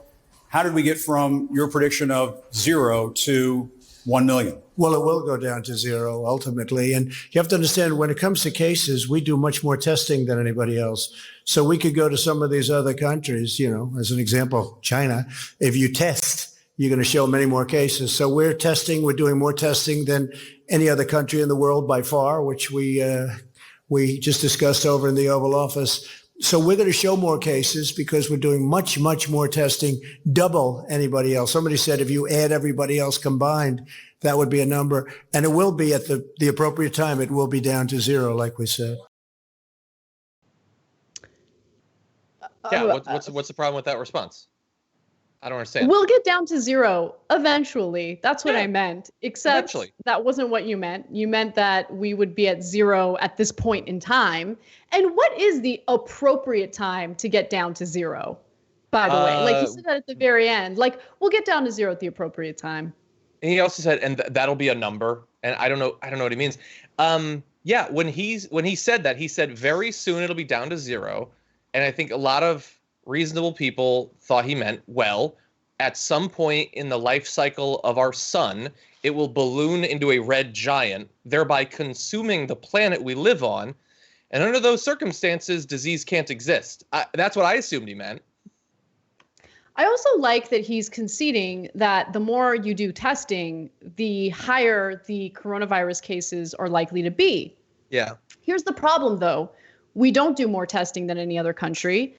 How did we get from your prediction of 0 to 1 million? Well, it will go down to 0 ultimately. And you have to understand, when it comes to cases, we do much more testing than anybody else. So we could go to some of these other countries, as an example, China. If you test, you're going to show many more cases. So we're doing more testing than any other country in the world by far, which we just discussed over in the Oval Office. So we're going to show more cases because we're doing much, much more testing, double anybody else. Somebody said if you add everybody else combined, that would be a number. And it will be at the appropriate time. It will be down to 0, like we said. Yeah, what's the problem with that response? I don't understand. We'll get down to 0 eventually. That's what I meant. Except that wasn't what you meant. You meant that we would be at 0 at this point in time. And what is the appropriate time to get down to 0? By the way, like you said that at the very end. Like, we'll get down to 0 at the appropriate time. And he also said, and that'll be a number. And I don't know what he means. Yeah, when he said that, he said very soon it'll be down to 0. And I think a lot of reasonable people thought he meant, well, at some point in the life cycle of our sun, it will balloon into a red giant, thereby consuming the planet we live on. And under those circumstances, disease can't exist. That's what I assumed he meant. I also like that he's conceding that the more you do testing, the higher the coronavirus cases are likely to be. Yeah. Here's the problem, though. We don't do more testing than any other country.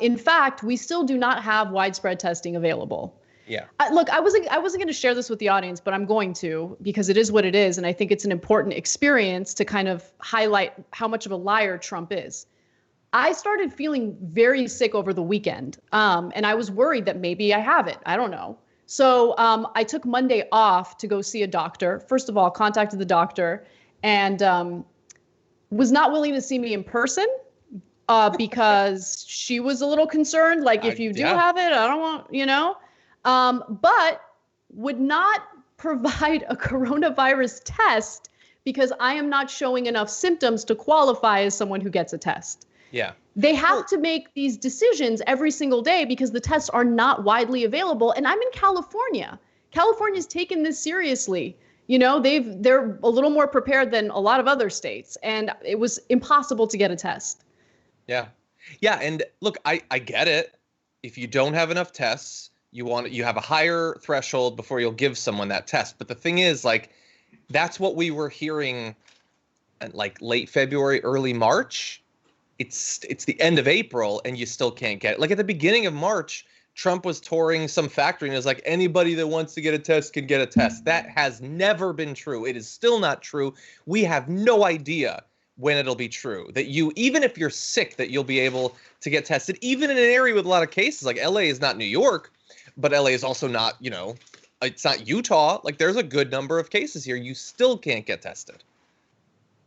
In fact, we still do not have widespread testing available. Yeah. Look, I wasn't going to share this with the audience, but I'm going to, because it is what it is. And I think it's an important experience to kind of highlight how much of a liar Trump is. I started feeling very sick over the weekend. And I was worried that maybe I have it. I don't know. So I took Monday off to go see a doctor. First of all, contacted the doctor and was not willing to see me in person. Because she was a little concerned, like if you do have it, I don't want, but would not provide a coronavirus test because I am not showing enough symptoms to qualify as someone who gets a test. Yeah. They have to make these decisions every single day because the tests are not widely available. And I'm in California. California's taken this seriously. They're a little more prepared than a lot of other states, and it was impossible to get a test. Yeah. Yeah. And look, I get it. If you don't have enough tests, you have a higher threshold before you'll give someone that test. But the thing is, like, that's what we were hearing at like late February, early March. It's the end of April and you still can't get it. Like at the beginning of March, Trump was touring some factory and it was like, anybody that wants to get a test can get a test. That has never been true. It is still not true. We have no idea when it'll be true that even if you're sick, that you'll be able to get tested, even in an area with a lot of cases. Like LA is not New York, but LA is also not, it's not Utah. Like there's a good number of cases here. You still can't get tested.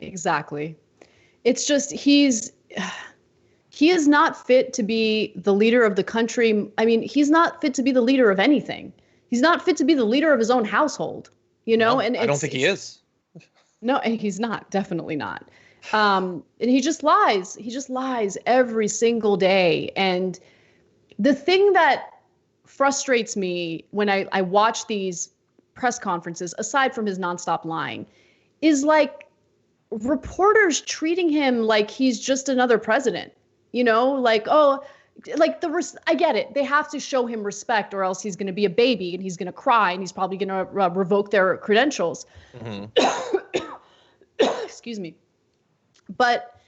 Exactly. It's just, he is not fit to be the leader of the country. I mean, he's not fit to be the leader of anything. He's not fit to be the leader of his own household, you know? No, And I don't think he is. No, he's not. Definitely not. And he just lies. He just lies every single day. And the thing that frustrates me when I watch these press conferences, aside from his nonstop lying, is like reporters treating him like he's just another president. You know, like, oh, like I get it. They have to show him respect or else he's going to be a baby and he's going to cry and he's probably going to revoke their credentials. Excuse me. But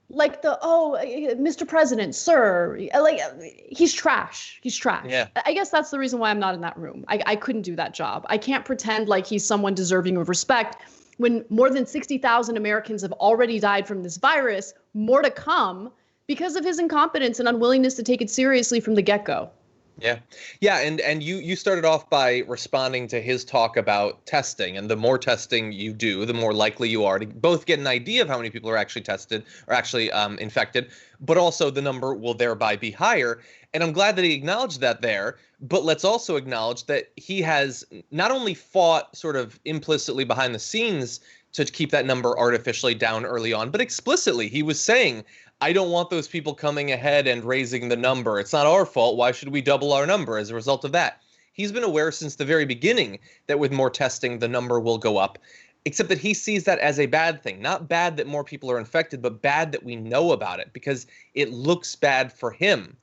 like Mr. President, sir, like he's trash. He's trash. Yeah. I guess that's the reason why I'm not in that room. I couldn't do that job. I can't pretend like he's someone deserving of respect when more than 60,000 Americans have already died from this virus, more to come because of his incompetence and unwillingness to take it seriously from the get-go. Yeah, and you started off by responding to his talk about testing, and the more testing you do, the more likely you are to both get an idea of how many people are actually tested or actually infected, but also the number will thereby be higher. And I'm glad that he acknowledged that there, but let's also acknowledge that he has not only fought sort of implicitly behind the scenes to keep that number artificially down early on, but explicitly he was saying, I don't want those people coming ahead and raising the number. It's not our fault. Why should we double our number as a result of that? He's been aware since the very beginning that with more testing, the number will go up, except that he sees that as a bad thing. Not bad that more people are infected, but bad that we know about it because it looks bad for him,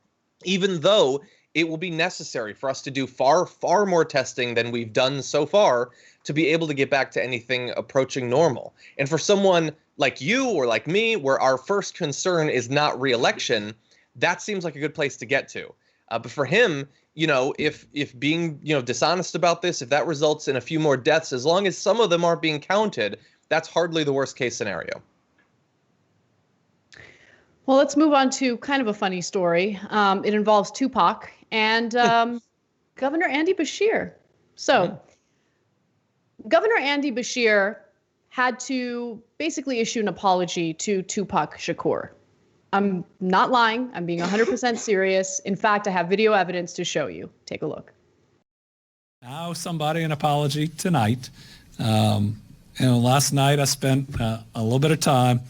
even though it will be necessary for us to do far, far more testing than we've done so far to be able to get back to anything approaching normal. And for someone like you or like me, where our first concern is not re-election, that seems like a good place to get to. But for him, you know, if being, you know, dishonest about this, if that results in a few more deaths, as long as some of them aren't being counted, that's hardly the worst case scenario. Well, let's move on to kind of a funny story. It involves Tupac and Governor Andy Beshear. So Governor Andy Beshear had to basically issue an apology to Tupac Shakur. I'm not lying. I'm being 100% serious. In fact, I have video evidence to show you. Take a look. I owe somebody an apology tonight. Last night I spent a little bit of time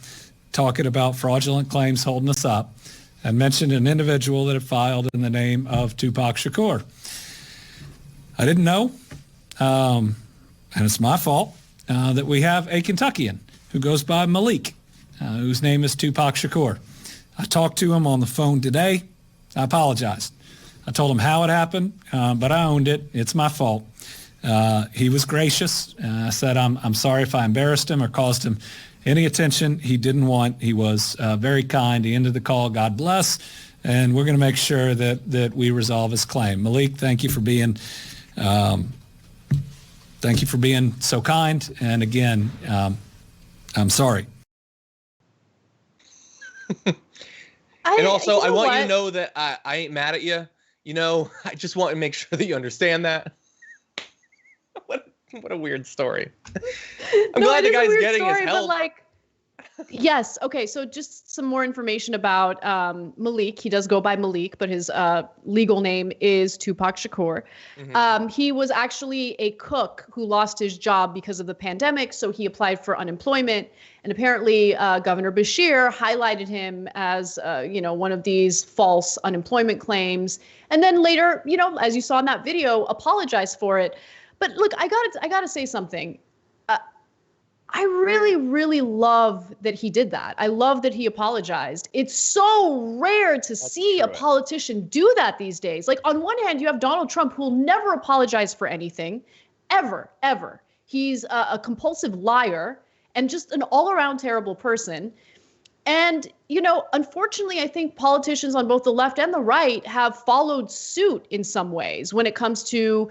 talking about fraudulent claims holding us up. I mentioned an individual that had filed in the name of Tupac Shakur. I didn't know, and it's my fault, that we have a Kentuckian who goes by Malik, whose name is Tupac Shakur. I talked to him on the phone today. I apologized. I told him how it happened, but I owned it. It's my fault. He was gracious. I said, I'm sorry if I embarrassed him or caused him any attention he didn't want. He was very kind. He ended the call. God bless. And we're going to make sure that we resolve his claim. Malik, thank you for being so kind. And again, I'm sorry. And also, I want you to know that I ain't mad at you. You know, I just want to make sure that you understand that. What a weird story. I'm glad the guy's getting his help. Yes. Okay. So just some more information about Malik. He does go by Malik, but his legal name is Tupac Shakur. He was actually a cook who lost his job because of the pandemic, so he applied for unemployment. And apparently, Governor Beshear highlighted him as, one of these false unemployment claims. And then later, as you saw in that video, apologized for it. But look, I gotta say something. I really, really love that he did that. I love that he apologized. It's so rare to see a politician do that these days. Like, on one hand, you have Donald Trump, who will never apologize for anything, ever, ever. He's a compulsive liar and just an all-around terrible person. And, unfortunately, I think politicians on both the left and the right have followed suit in some ways when it comes to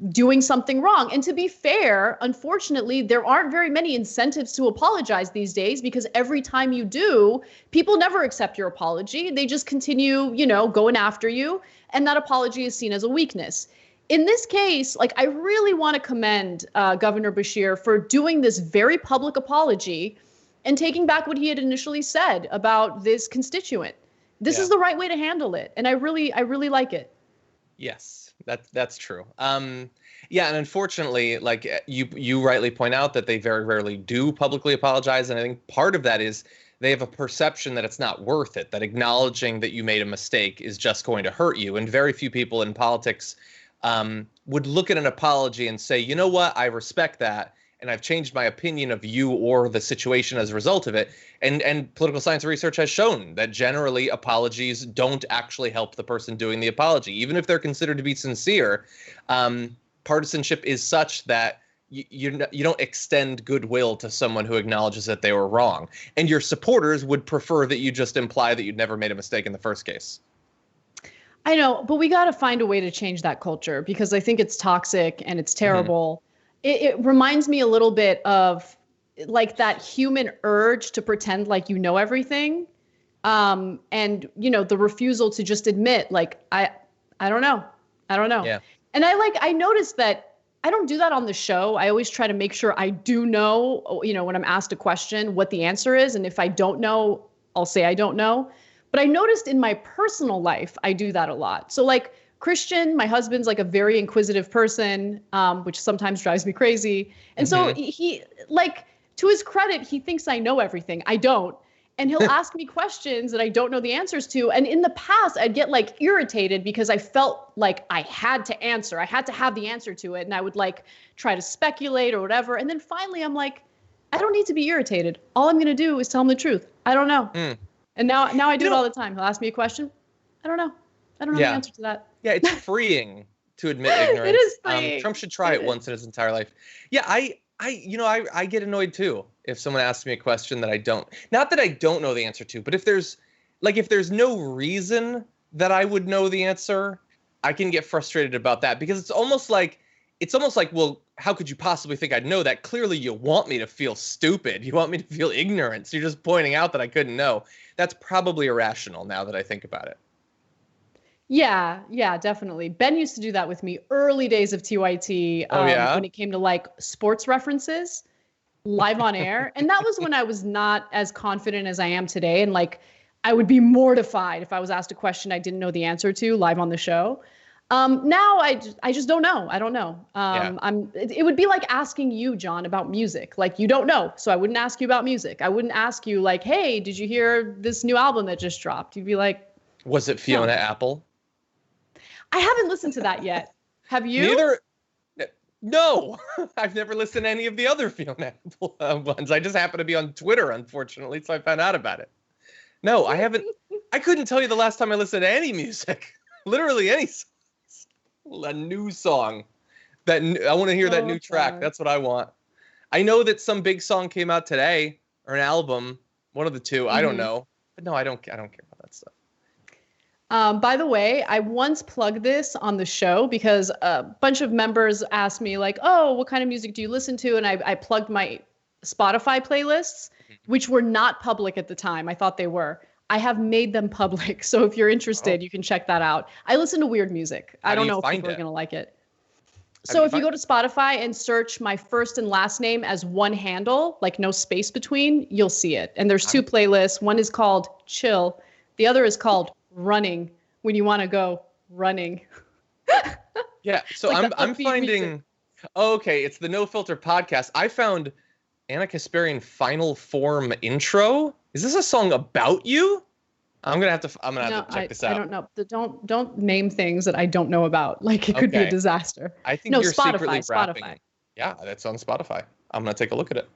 doing something wrong. And to be fair, unfortunately, there aren't very many incentives to apologize these days, because every time you do, people never accept your apology. They just continue, going after you. And that apology is seen as a weakness. In this case, I really want to commend Governor Beshear for doing this very public apology and taking back what he had initially said about this constituent. This is the right way to handle it. And I really like it. Yes, that's true. Yeah, and unfortunately, like you rightly point out that they very rarely do publicly apologize, and I think part of that is they have a perception that it's not worth it, that acknowledging that you made a mistake is just going to hurt you, and very few people in politics would look at an apology and say, you know what, I respect that, and I've changed my opinion of you or the situation as a result of it. And political science research has shown that generally apologies don't actually help the person doing the apology. Even if they're considered to be sincere, partisanship is such that you don't extend goodwill to someone who acknowledges that they were wrong. And your supporters would prefer that you just imply that you'd never made a mistake in the first case. I know, but we got to find a way to change that culture because I think it's toxic and it's terrible. It reminds me a little bit of like that human urge to pretend like you know everything. And, you know, the refusal to just admit like, I don't know. Yeah. And I noticed that I don't do that on the show. I always try to make sure I do know, you know, when I'm asked a question, what the answer is. And if I don't know, I'll say I don't know. But I noticed in my personal life, I do that a lot. So like Christian, my husband's like a very inquisitive person, which sometimes drives me crazy. And so he, like, to his credit, he thinks I know everything. I don't. And he'll ask me questions that I don't know the answers to. And in the past, I'd get like irritated because I felt like I had to answer. I had to have the answer to it. And I would like try to speculate or whatever. And then finally, I'm like, I don't need to be irritated. All I'm going to do is tell him the truth. I don't know. And now I do it all the time. He'll ask me a question. I don't know. I don't know the answer to that. Yeah, it's freeing to admit ignorance. It is freeing. Trump should try it once in his entire life. Yeah, I get annoyed too if someone asks me a question that I don't. Not that I don't know the answer to, but if there's no reason that I would know the answer, I can get frustrated about that because it's almost like, well, how could you possibly think I'd know that? Clearly you want me to feel stupid. You want me to feel ignorant. So you're just pointing out that I couldn't know. That's probably irrational now that I think about it. Yeah, definitely. Ben used to do that with me early days of TYT when it came to like sports references live on air. And that was when I was not as confident as I am today. And like, I would be mortified if I was asked a question I didn't know the answer to live on the show. Now I just don't know. I don't know. It would be like asking you, John, about music. Like you don't know. So I wouldn't ask you about music. I wouldn't ask you like, hey, did you hear this new album that just dropped? You'd be like, was it Fiona Apple? I haven't listened to that yet. Have you? Neither. No, I've never listened to any of the other Fiona Apple ones. I just happen to be on Twitter, unfortunately, so I found out about it. No, I haven't. I couldn't tell you the last time I listened to any music. Literally any song. A new song. I want to hear that new track. That's what I want. I know that some big song came out today, or an album, one of the two. I don't know. But no, I don't care about that stuff. By the way, I once plugged this on the show because a bunch of members asked me like, oh, what kind of music do you listen to? And I plugged my Spotify playlists, which were not public at the time. I thought they were. I have made them public. So if you're interested, you can check that out. I listen to weird music. I don't know if people are going to like it. So if you go to Spotify and search my first and last name as one handle, like no space between, you'll see it. And there's two playlists. One is called Chill. The other is called Running, when you want to go running. Yeah, so like I'm finding, it's the No Filter podcast. I found Anna Kasparian Final Form intro. Is this a song about you? I'm gonna have to check this out. I don't know. Don't name things that I don't know about. Like it could be a disaster. I think you're secretly rapping. Spotify. Yeah, that's on Spotify. I'm gonna take a look at it.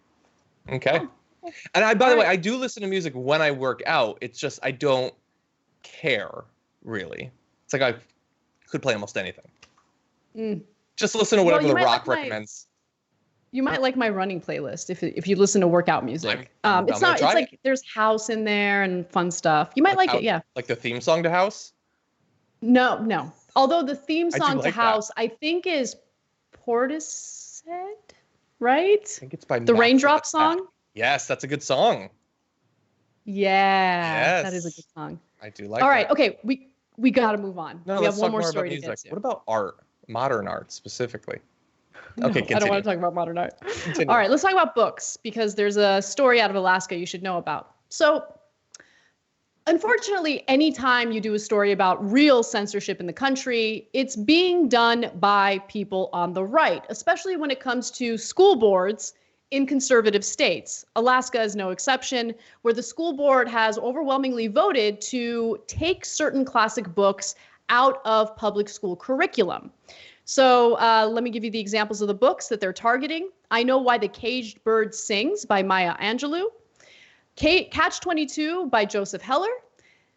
Okay. Oh. And by the way, I do listen to music when I work out. It's just I don't care really. It's like I could play almost anything. Just listen to whatever The Rock recommends. You might like my running playlist if you listen to workout music. It's like there's house in there and fun stuff. You might like it, yeah. Like the theme song to House? No. Although the theme song to House, I think is Portishead, right? I think it's by the Raindrop song. Yes, that's a good song. Yeah, that is a good song. I do like. All right, okay, we got to move on. No, we have one more about story to music. get to. What about art? Modern art specifically. No, okay, continue. I don't want to talk about modern art. All right, let's talk about books because there's a story out of Alaska you should know about. So Unfortunately, anytime you do a story about real censorship in the country, it's being done by people on the right, especially when it comes to school boards in conservative states. Alaska is no exception, where the school board has overwhelmingly voted to take certain classic books out of public school curriculum. So let me give you the examples of the books that they're targeting. I Know Why the Caged Bird Sings by Maya Angelou. Catch-22 by Joseph Heller,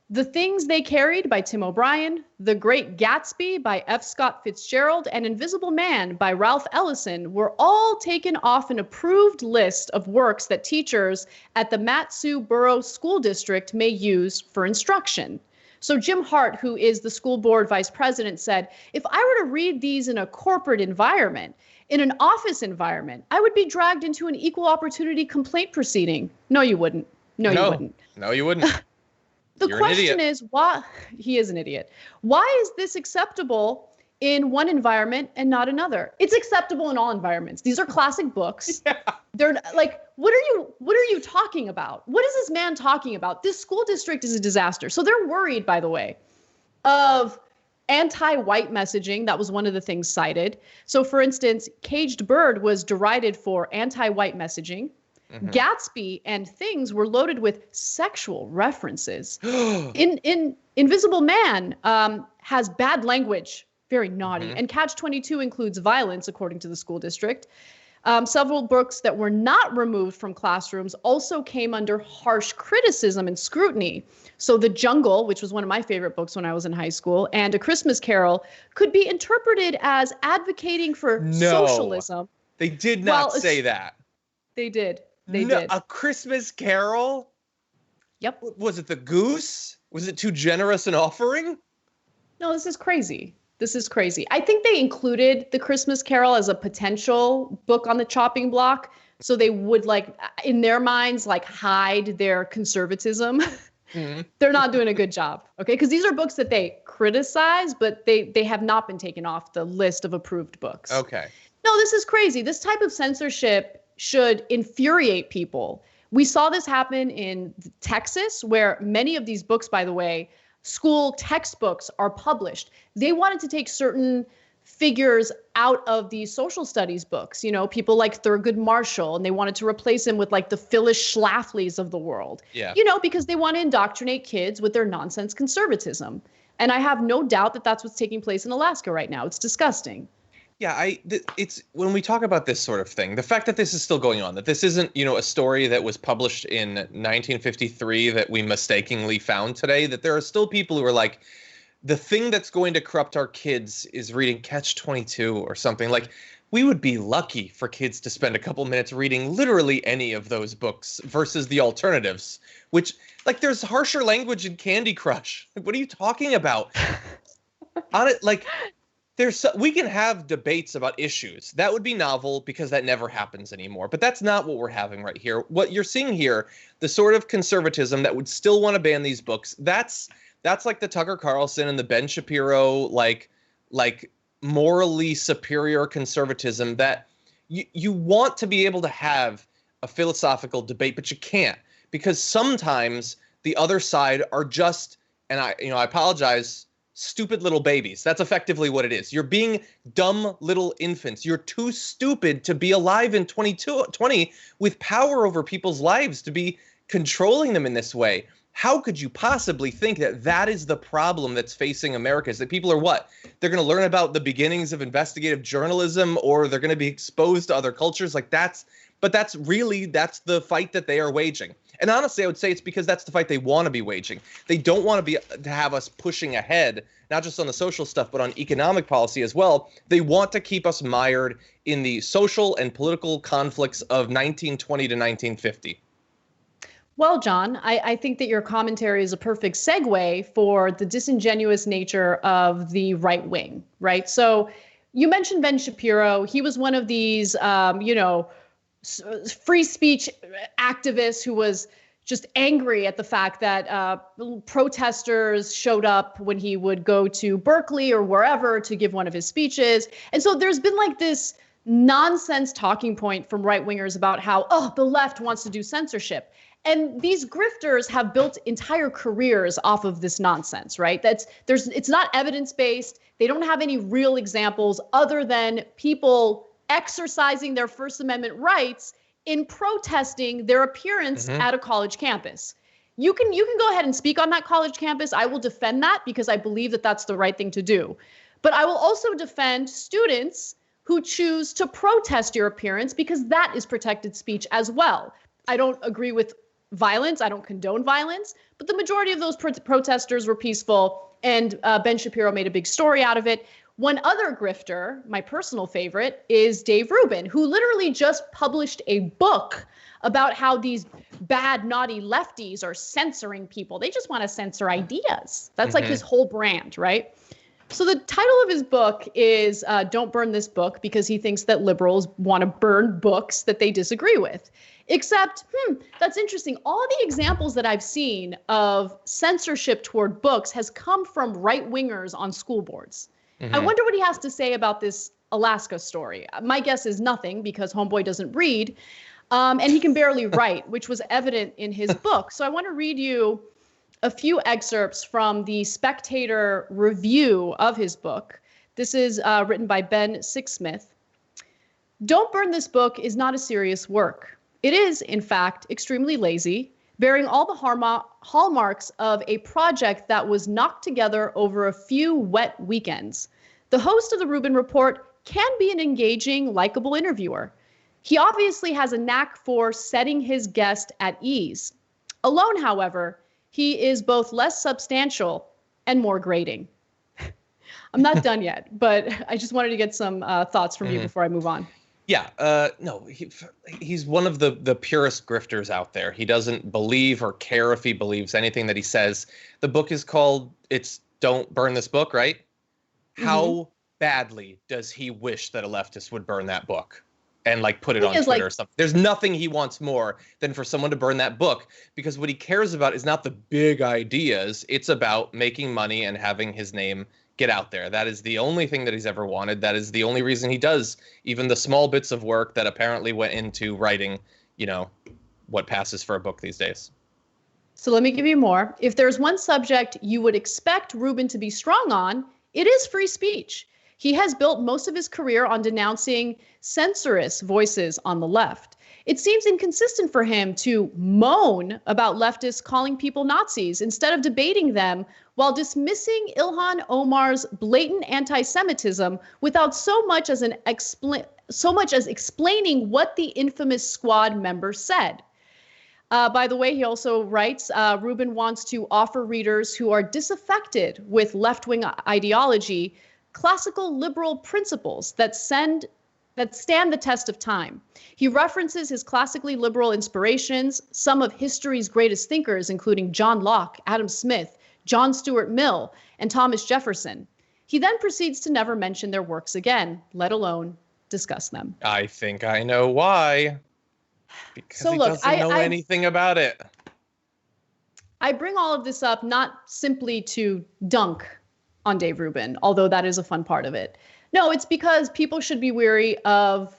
The Things They Carried by Tim O'Brien, The Great Gatsby by F. Scott Fitzgerald, and Invisible Man by Ralph Ellison were all taken off an approved list of works that teachers at the Mat-Su Borough School District may use for instruction. So Jim Hart, who is the school board vice president, said, if I were to read these in a corporate environment, in an office environment, I would be dragged into an equal opportunity complaint proceeding. No, you wouldn't. No, you wouldn't. No, you wouldn't. The question is, why? He is an idiot. Why is this acceptable in one environment and not another? It's acceptable in all environments. These are classic books. Yeah. They're like, what are you talking about? What is this man talking about? This school district is a disaster. So they're worried, by the way, of anti-white messaging. That was one of the things cited. So for instance, Caged Bird was derided for anti-white messaging. Mm-hmm. Gatsby and Things were loaded with sexual references. in Invisible Man has bad language, very naughty. Mm-hmm. And Catch-22 includes violence, according to the school district. Several books that were not removed from classrooms also came under harsh criticism and scrutiny. So The Jungle, which was one of my favorite books when I was in high school, and A Christmas Carol could be interpreted as advocating for socialism. They did not say that. They did. They did. A Christmas Carol? Yep. Was it the goose? Was it too generous an offering? No, this is crazy. This is crazy. I think they included The Christmas Carol as a potential book on the chopping block. So they would, like, in their minds, like, hide their conservatism. Mm-hmm. They're not doing a good job. Okay. Because these are books that they criticize, but they have not been taken off the list of approved books. Okay. No, this is crazy. This type of censorship should infuriate people. We saw this happen in Texas, where many of these books, by the way, school textbooks are published. They wanted to take certain figures out of these social studies books, you know, people like Thurgood Marshall, and they wanted to replace him with like the Phyllis Schlaflys of the world, you know, because they want to indoctrinate kids with their nonsense conservatism. And I have no doubt that that's what's taking place in Alaska right now. It's disgusting. Yeah, it's when we talk about this sort of thing, the fact that this is still going on, that this isn't, you know, a story that was published in 1953 that we mistakenly found today, that there are still people who are like, the thing that's going to corrupt our kids is reading Catch-22 or something. Like, we would be lucky for kids to spend a couple minutes reading literally any of those books versus the alternatives, which, like, there's harsher language in Candy Crush. What are you talking about? On it, like... we can have debates about issues. That would be novel because that never happens anymore. But that's not what we're having right here. What you're seeing here, the sort of conservatism that would still want to ban these books, that's like the Tucker Carlson and the Ben Shapiro, like morally superior conservatism that you want to be able to have a philosophical debate, but you can't, because sometimes the other side are just, and I apologize, stupid little babies. That's effectively what it is. You're being dumb little infants. You're too stupid to be alive in 2020 with power over people's lives, to be controlling them in this way. How could you possibly think that that is the problem that's facing America? Is that people are what? They're going to learn about the beginnings of investigative journalism, or they're going to be exposed to other cultures. Like that's the fight that they are waging. And honestly, I would say it's because that's the fight they want to be waging. They don't want to have us pushing ahead, not just on the social stuff, but on economic policy as well. They want to keep us mired in the social and political conflicts of 1920 to 1950. Well, John, I think that your commentary is a perfect segue for the disingenuous nature of the right wing, right? So you mentioned Ben Shapiro. He was one of these, free speech activists who was just angry at the fact that protesters showed up when he would go to Berkeley or wherever to give one of his speeches. And so there's been like this nonsense talking point from right wingers about how, the left wants to do censorship. And these grifters have built entire careers off of this nonsense, right? It's not evidence-based. They don't have any real examples other than people exercising their First Amendment rights in protesting their appearance at a college campus. You can go ahead and speak on that college campus. I will defend that because I believe that that's the right thing to do. But I will also defend students who choose to protest your appearance because that is protected speech as well. I don't agree with violence. I don't condone violence, but the majority of those protesters were peaceful, and Ben Shapiro made a big story out of it. One other grifter, my personal favorite, is Dave Rubin, who literally just published a book about how these bad, naughty lefties are censoring people. They just want to censor ideas. That's like his whole brand, right? So the title of his book is Don't Burn This Book, because he thinks that liberals want to burn books that they disagree with. Except, that's interesting. All the examples that I've seen of censorship toward books has come from right-wingers on school boards. I wonder what he has to say about this Alaska story. My guess is nothing, because homeboy doesn't read, and he can barely write, which was evident in his book. So I want to read you a few excerpts from the Spectator review of his book. This is written by Ben Sixsmith. Don't Burn This Book is not a serious work. It is, in fact, extremely lazy, bearing all the hallmarks of a project that was knocked together over a few wet weekends. The host of the Rubin Report can be an engaging, likable interviewer. He obviously has a knack for setting his guest at ease. Alone, however, he is both less substantial and more grating. I'm not done yet, but I just wanted to get some thoughts from you before I move on. Yeah, no, he's one of the purest grifters out there. He doesn't believe or care if he believes anything that he says. The book is called, it's Don't Burn This Book, right? How badly does he wish that a leftist would burn that book and like put it on Twitter or something? There's nothing he wants more than for someone to burn that book, because what he cares about is not the big ideas. It's about making money and having his name get out there. That is the only thing that he's ever wanted. That is the only reason he does even the small bits of work that apparently went into writing, you know, what passes for a book these days. So let me give you more. If there's one subject you would expect Rubin to be strong on, it is free speech. He has built most of his career on denouncing censorious voices on the left. It seems inconsistent for him to moan about leftists calling people Nazis instead of debating them while dismissing Ilhan Omar's blatant anti-Semitism without so much as explaining what the infamous Squad member said. By the way, he also writes, Rubin wants to offer readers who are disaffected with left-wing ideology classical liberal principles that stand the test of time. He references his classically liberal inspirations, some of history's greatest thinkers, including John Locke, Adam Smith, John Stuart Mill, and Thomas Jefferson. He then proceeds to never mention their works again, let alone discuss them. I think I know why. Because he doesn't know anything about it. I bring all of this up not simply to dunk on Dave Rubin, although that is a fun part of it. No, it's because people should be wary of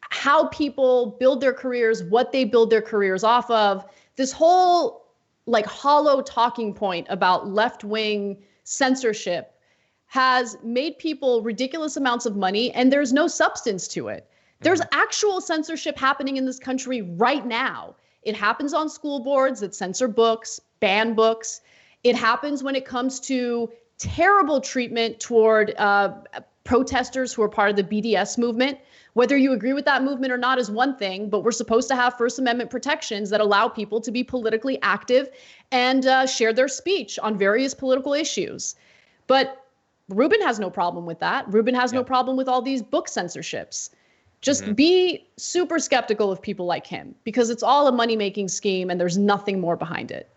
how people build their careers, what they build their careers off of. This whole like hollow talking point about left-wing censorship has made people ridiculous amounts of money, and there's no substance to it. There's actual censorship happening in this country right now. It happens on school boards that censor books, ban books. It happens when it comes to terrible treatment toward protesters who are part of the BDS movement. Whether you agree with that movement or not is one thing, but we're supposed to have First Amendment protections that allow people to be politically active and share their speech on various political issues. But Rubin has no problem with that. Rubin has no problem with all these book censorships. Just be super skeptical of people like him, because it's all a money-making scheme and there's nothing more behind it.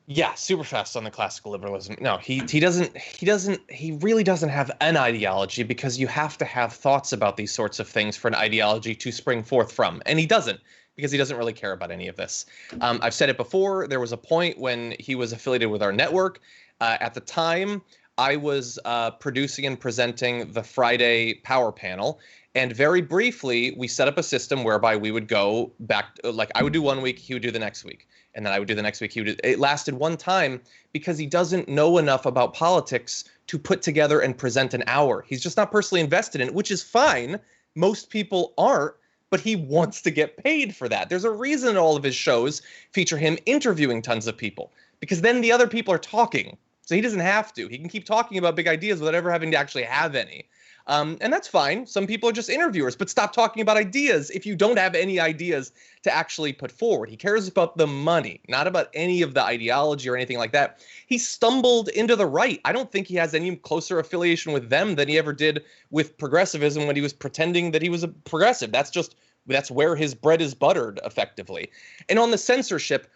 Yeah, super fast on the classical liberalism. No, he really doesn't have an ideology, because you have to have thoughts about these sorts of things for an ideology to spring forth from. And he doesn't, because he doesn't really care about any of this. I've said it before. There was a point when he was affiliated with our network. At the time, I was producing and presenting the Friday Power Panel. And very briefly, we set up a system whereby we would go back, like I would do 1 week, he would do the next week. And then I would do the next week, he would do. It lasted one time because he doesn't know enough about politics to put together and present an hour. He's just not personally invested in it, which is fine. Most people aren't, but he wants to get paid for that. There's a reason all of his shows feature him interviewing tons of people, because then the other people are talking. So he doesn't have to. He can keep talking about big ideas without ever having to actually have any. And that's fine. Some people are just interviewers, but stop talking about ideas if you don't have any ideas to actually put forward. He cares about the money, not about any of the ideology or anything like that. He stumbled into the right. I don't think he has any closer affiliation with them than he ever did with progressivism when he was pretending that he was a progressive. That's where his bread is buttered, effectively. And on the censorship,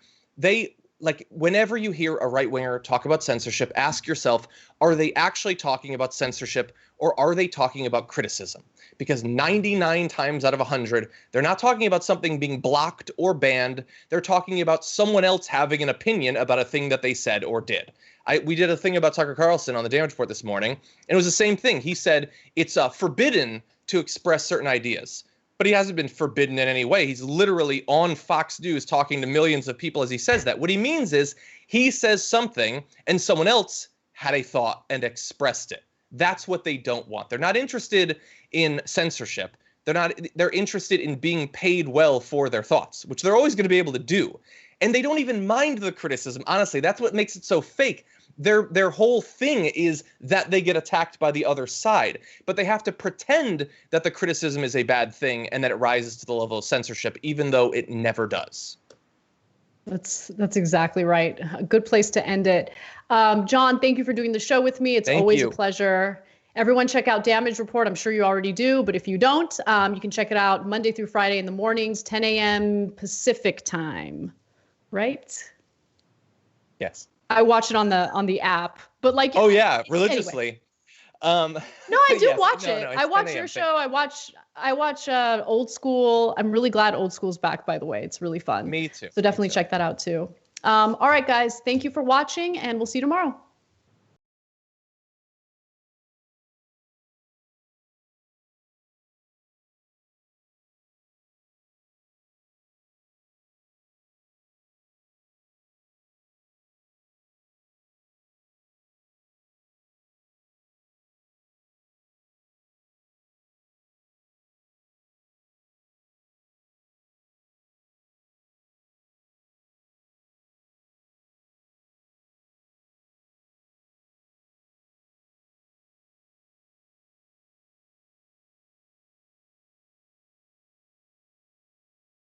like, whenever you hear a right-winger talk about censorship, ask yourself, are they actually talking about censorship or are they talking about criticism? Because 99 times out of 100, they're not talking about something being blocked or banned. They're talking about someone else having an opinion about a thing that they said or did. We did a thing about Tucker Carlson on the Damage Report this morning, and it was the same thing. He said it's forbidden to express certain ideas. But he hasn't been forbidden in any way. He's literally on Fox News talking to millions of people as he says that. What he means is he says something and someone else had a thought and expressed it. That's what they don't want. They're not interested in censorship. They're interested in being paid well for their thoughts, which they're always going to be able to do. And they don't even mind the criticism. Honestly, that's what makes it so fake. Their whole thing is that they get attacked by the other side, but they have to pretend that the criticism is a bad thing and that it rises to the level of censorship, even though it never does. That's exactly right. A good place to end it. John, thank you for doing the show with me. It's always a pleasure. Everyone check out Damage Report. I'm sure you already do, but if you don't, you can check it out Monday through Friday in the mornings, 10 a.m. Pacific time, right? Yes. I watch it on the app, but like, oh yeah, religiously. Anyway. No, I do yes, watch it. I watch your show. I watch Old School. I'm really glad Old School's back, by the way. It's really fun. Me too. So definitely check that out too. All right, guys, thank you for watching, and we'll see you tomorrow.